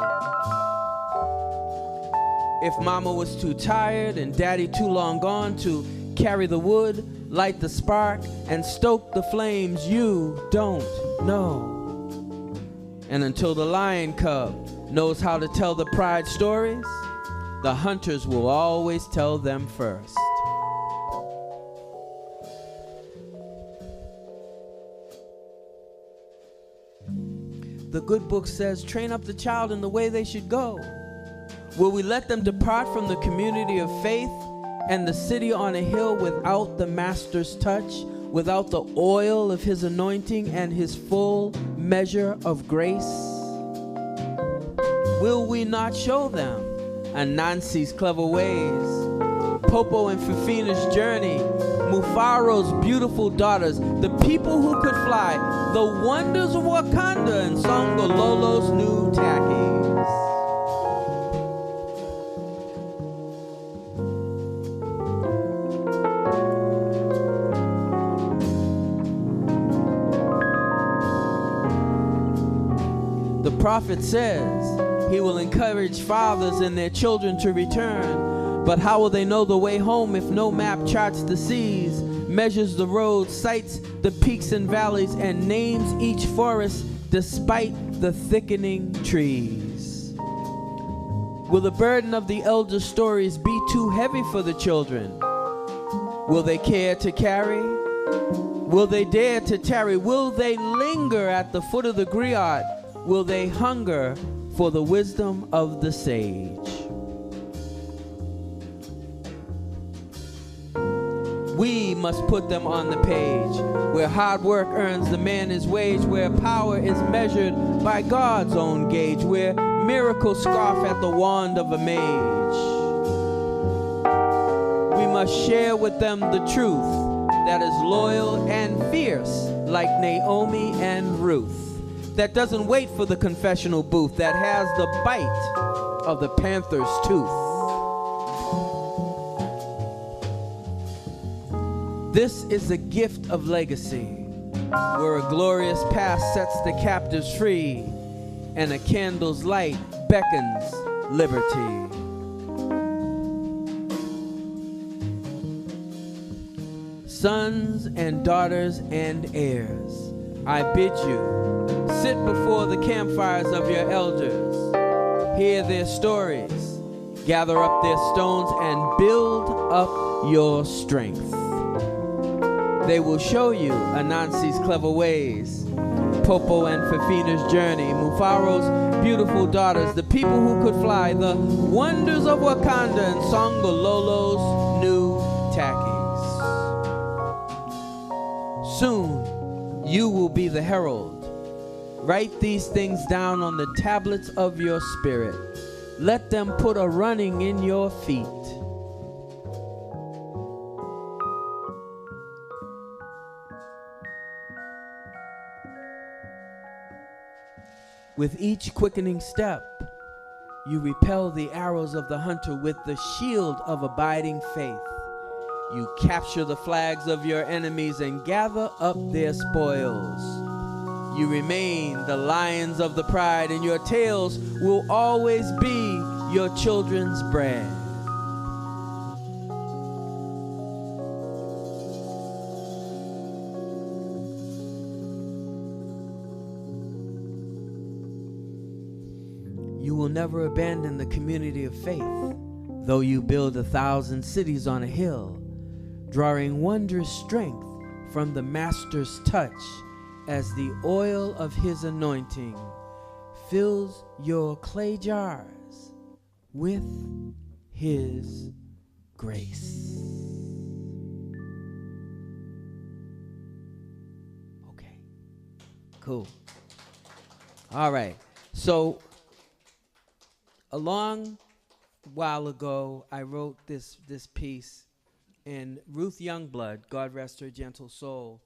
If mama was too tired and daddy too long gone to carry the wood, light the spark, and stoke the flames, you don't know. And until the lion cub knows how to tell the pride stories, the hunters will always tell them first. The good book says, train up the child in the way they should go. Will we let them depart from the community of faith and the city on a hill without the master's touch, without the oil of his anointing and his full measure of grace? Will we not show them Anansi's clever ways, Popo and Fifina's journey, Mufaro's beautiful daughters, the people who could fly, the wonders of Wakanda and Songololo's new tackies? The prophet says he will encourage fathers and their children to return, but how will they know the way home if no map charts the seas, measures the roads, sights the peaks and valleys, and names each forest despite the thickening trees? Will the burden of the elder stories be too heavy for the children? Will they care to carry? Will they dare to tarry? Will they linger at the foot of the griot? Will they hunger for the wisdom of the sage? We must put them on the page, where hard work earns the man his wage, where power is measured by God's own gauge, where miracles scoff at the wand of a mage. We must share with them the truth that is loyal and fierce, like Naomi and Ruth, that doesn't wait for the confessional booth, that has the bite of the panther's tooth. This is a gift of legacy, where a glorious past sets the captives free, and a candle's light beckons liberty. Sons and daughters and heirs, I bid you sit before the campfires of your elders, hear their stories, gather up their stones, and build up your strength. They will show you Anansi's clever ways, Popo and Fifina's journey, Mufaro's beautiful daughters, the people who could fly, the wonders of Wakanda, and Songololo's new tackies. Soon, you will be the herald. Write these things down on the tablets of your spirit. Let them put a running in your feet. With each quickening step, you repel the arrows of the hunter with the shield of abiding faith. You capture the flags of your enemies and gather up their spoils. You remain the lions of the pride, and your tales will always be your children's bread. You will never abandon the community of faith, though you build 1,000 cities on a hill, drawing wondrous strength from the Master's touch as the oil of his anointing fills your clay jars with his grace. Okay, cool. All right, so a long while ago, I wrote this piece, and Ruth Youngblood, God rest her gentle soul,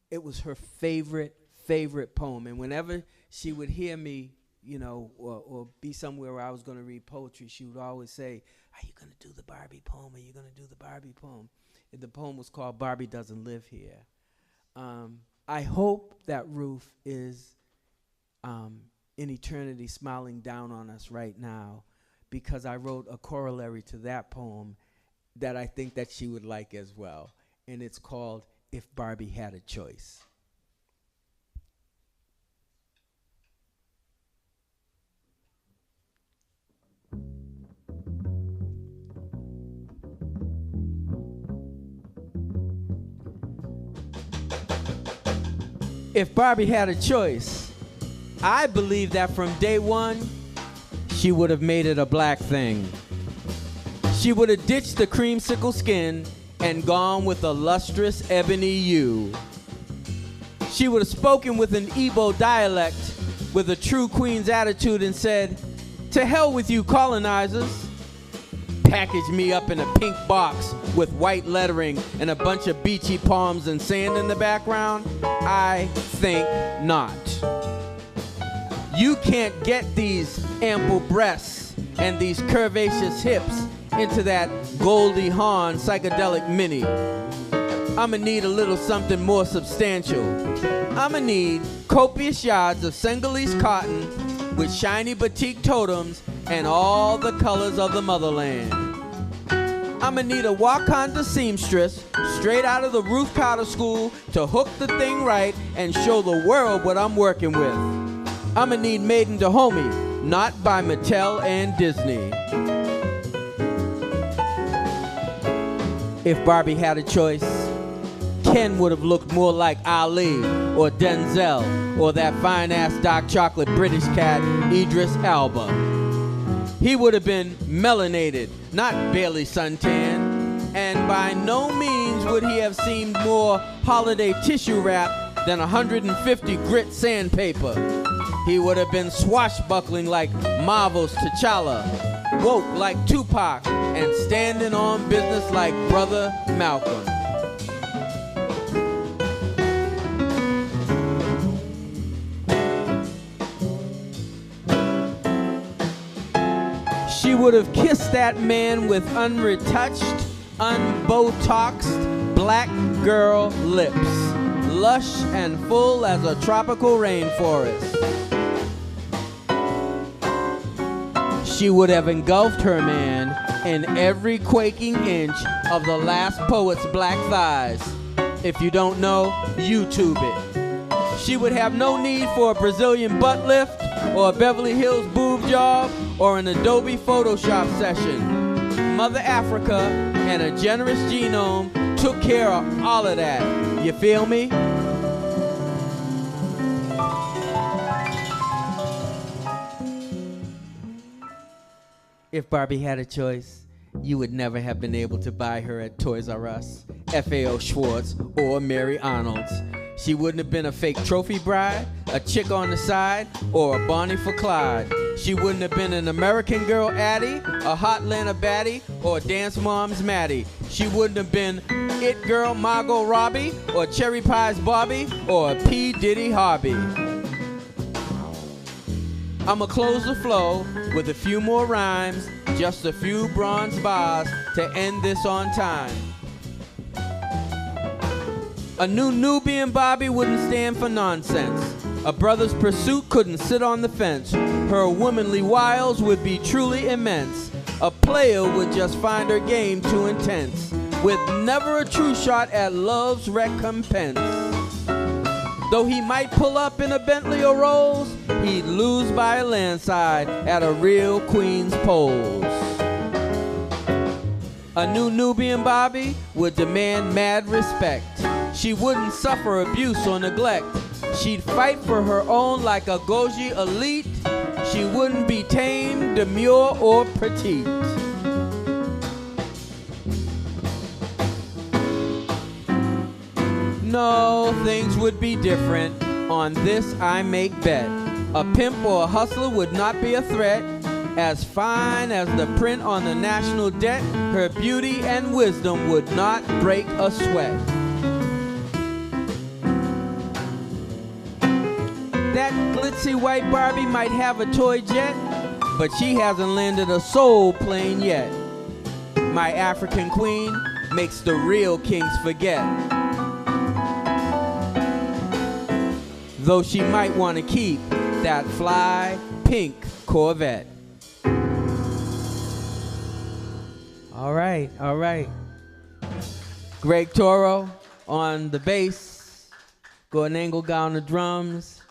it was her favorite favorite poem. And whenever she would hear me, you know, or be somewhere where I was going to read poetry, she would always say, "Are you going to do the Barbie poem? Are you going to do the Barbie poem?" And the poem was called Barbie Doesn't Live Here. I hope that Ruth is in eternity smiling down on us right now, because I wrote a corollary to that poem that I think that she would like as well. And it's called If Barbie Had a Choice. If Barbie had a choice, I believe that from day one, she would have made it a black thing. She would have ditched the creamsicle skin and gone with a lustrous ebony hue. She would have spoken with an Igbo dialect with a true queen's attitude and said, "To hell with you colonizers." Package me up in a pink box with white lettering and a bunch of beachy palms and sand in the background? I think not. You can't get these ample breasts and these curvaceous hips into that Goldie Hawn psychedelic mini. I'ma need a little something more substantial. I'ma need copious yards of Senegalese cotton with shiny batik totems and all the colors of the motherland. I'ma need a Wakanda seamstress straight out of the Ruth Carter School to hook the thing right and show the world what I'm working with. I'ma need Maiden Dahomey, not by Mattel and Disney. If Barbie had a choice, Ken would have looked more like Ali or Denzel or that fine-ass dark chocolate British cat, Idris Elba. He would have been melanated, not barely suntan, and by no means would he have seemed more holiday tissue wrap than 150 grit sandpaper. He would have been swashbuckling like Marvel's T'Challa, woke like Tupac, and standing on business like Brother Malcolm. She would have kissed that man with unretouched, unbotoxed black girl lips, lush and full as a tropical rainforest. She would have engulfed her man in every quaking inch of the last poet's black thighs. If you don't know, YouTube it. She would have no need for a Brazilian butt lift or a Beverly Hills boob job or an Adobe Photoshop session. Mother Africa and a generous genome took care of all of that. You feel me? If Barbie had a choice, you would never have been able to buy her at Toys R Us, FAO Schwartz, or Mary Arnold's. She wouldn't have been a fake trophy bride, a chick on the side, or a Bonnie for Clyde. She wouldn't have been an American Girl Addie, a Hotlanta baddie, or a Dance Mom's Maddie. She wouldn't have been It Girl Margot Robbie, or Cherry Pie's Bobby, or a P. Diddy Hobby. I'ma close the flow with a few more rhymes, just a few bronze bars to end this on time. A new Nubian Bobby wouldn't stand for nonsense. A brother's pursuit couldn't sit on the fence. Her womanly wiles would be truly immense. A player would just find her game too intense, with never a true shot at love's recompense. Though he might pull up in a Bentley or Rolls, he'd lose by a landslide at a real queen's polls. A new Nubian Bobby would demand mad respect. She wouldn't suffer abuse or neglect. She'd fight for her own like a Goji elite. She wouldn't be tame, demure, or petite. No, things would be different. On this I make bet. A pimp or a hustler would not be a threat. As fine as the print on the national debt, her beauty and wisdom would not break a sweat. That glitzy white Barbie might have a toy jet, but she hasn't landed a soul plane yet. My African queen makes the real kings forget, though she might want to keep that fly pink Corvette. All right, all right. Greg Toro on the bass, Gordon Engelgau on the drums,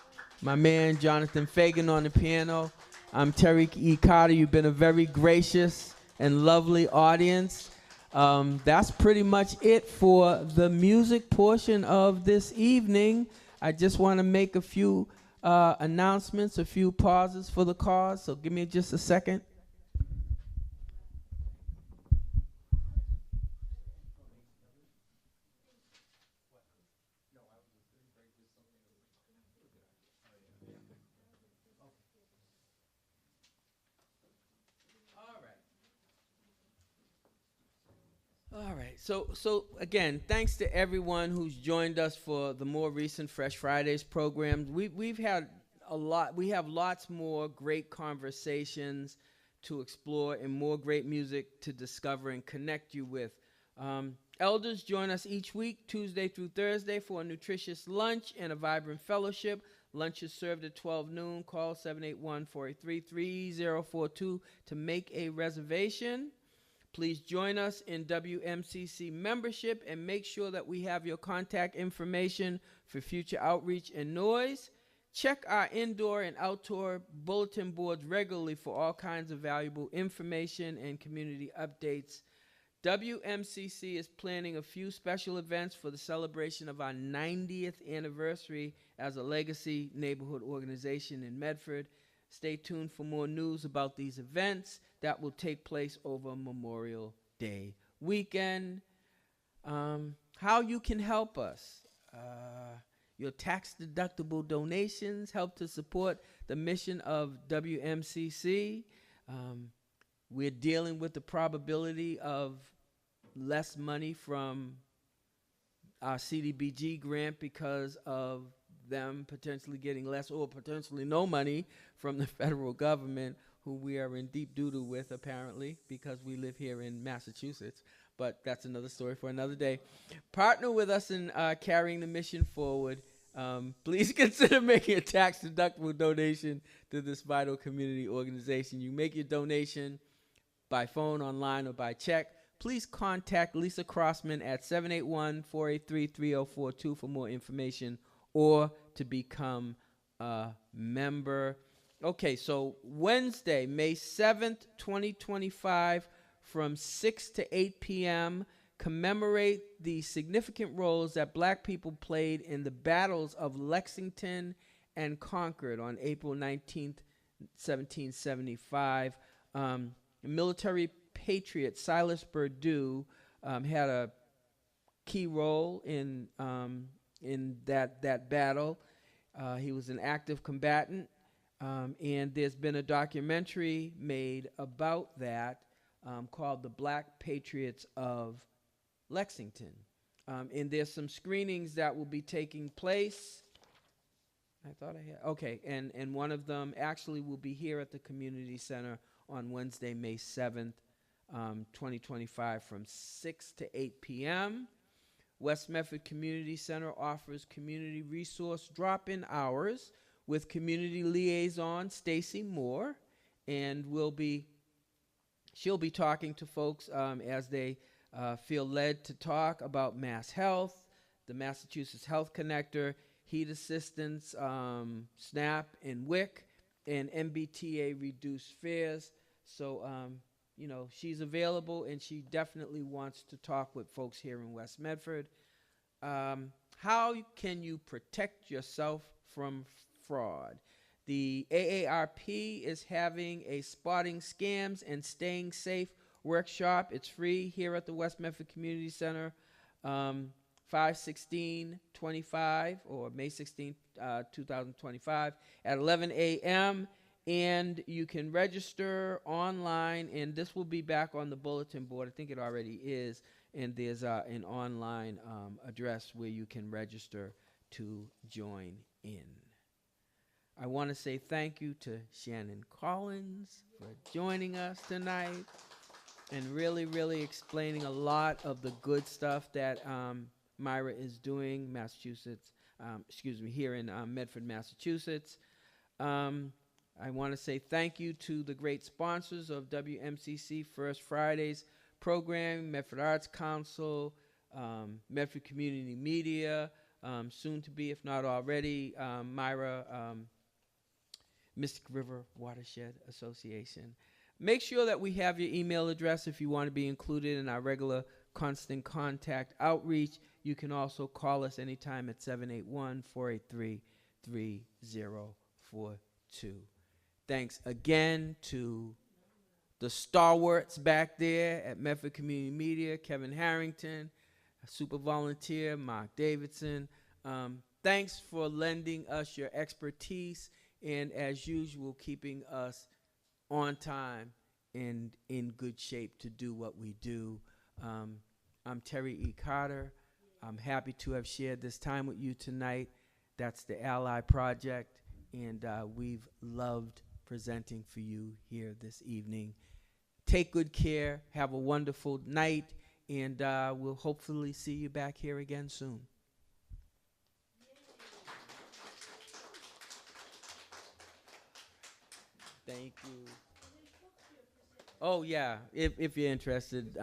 my man Jonathan Fagan on the piano. I'm Tariq E. Carter. You've been a very gracious and lovely audience. That's pretty much it for the music portion of this evening. I just want to make a few announcements, a few pauses for the cause, so give me just a second. All right. So again, thanks to everyone who's joined us for the more recent Fresh Fridays programs. We've had a lot. We have lots more great conversations to explore and more great music to discover and connect you with. Elders join us each week, Tuesday through Thursday, for a nutritious lunch and a vibrant fellowship. Lunch is served at 12 noon. Call 781-483-3042 to make a reservation. Please join us in WMCC membership and make sure that we have your contact information for future outreach and noise. Check our indoor and outdoor bulletin boards regularly for all kinds of valuable information and community updates. WMCC is planning a few special events for the celebration of our 90th anniversary as a legacy neighborhood organization in Medford. Stay tuned for more news about these events that will take place over Memorial Day weekend. How you can help us. Your tax-deductible donations help to support the mission of WMCC. We're dealing with the probability of less money from our CDBG grant because of them potentially getting less or potentially no money from the federal government, who we are in deep doo-doo with, apparently, because we live here in Massachusetts. But that's another story for another day. Partner with us in carrying the mission forward. Please consider making a tax-deductible donation to this vital community organization. You make your donation by phone, online, or by check. Please contact Lisa Crossman at 781-483-3042 for more information or to become a member. Okay, so Wednesday, May 7th, 2025, from 6 to 8 p.m., commemorate the significant roles that black people played in the battles of Lexington and Concord on April 19th, 1775. Military patriot Silas Perdue had a key role in that battle. He was an active combatant. And there's been a documentary made about that called The Black Patriots of Lexington. And there's some screenings that will be taking place. I thought I had, okay, and one of them actually will be here at the Community Center on Wednesday, May 7th, 2025 from 6 to 8 p.m. West Medford Community Center offers community resource drop-in hours with community liaison Stacy Moore, and she'll be talking to folks as they feel led to talk about mass health, the Massachusetts Health Connector, heat assistance, SNAP and WIC, and MBTA reduced fares. So, she's available, and she definitely wants to talk with folks here in West Medford. How can you protect yourself from fraud? The AARP is having a Spotting Scams and Staying Safe workshop. It's free here at the West Medford Community Center, 5/16/25 or May 16th, 2025 at 11 a.m. And you can register online, and this will be back on the bulletin board. I think it already is. And there's an online address where you can register to join in. I want to say thank you to Shannon Collins for joining us tonight and really, really explaining a lot of the good stuff that MyRWA is doing, here in Medford, Massachusetts. I want to say thank you to the great sponsors of WMCC First Fridays program, Medford Arts Council, Medford Community Media, soon to be, if not already, MyRWA, Mystic River Watershed Association. Make sure that we have your email address if you want to be included in our regular constant contact outreach. You can also call us anytime at 781-483-3042. Thanks again to the stalwarts back there at Medford Community Media, Kevin Harrington, a super volunteer, Mark Davidson. Thanks for lending us your expertise and, as usual, keeping us on time and in good shape to do what we do. I'm Terry E. Carter. I'm happy to have shared this time with you tonight. That's the Ally Project, and we've loved presenting for you here this evening. Take good care. Have a wonderful night, and we'll hopefully see you back here again soon. Thank you. Oh, yeah, if you're interested.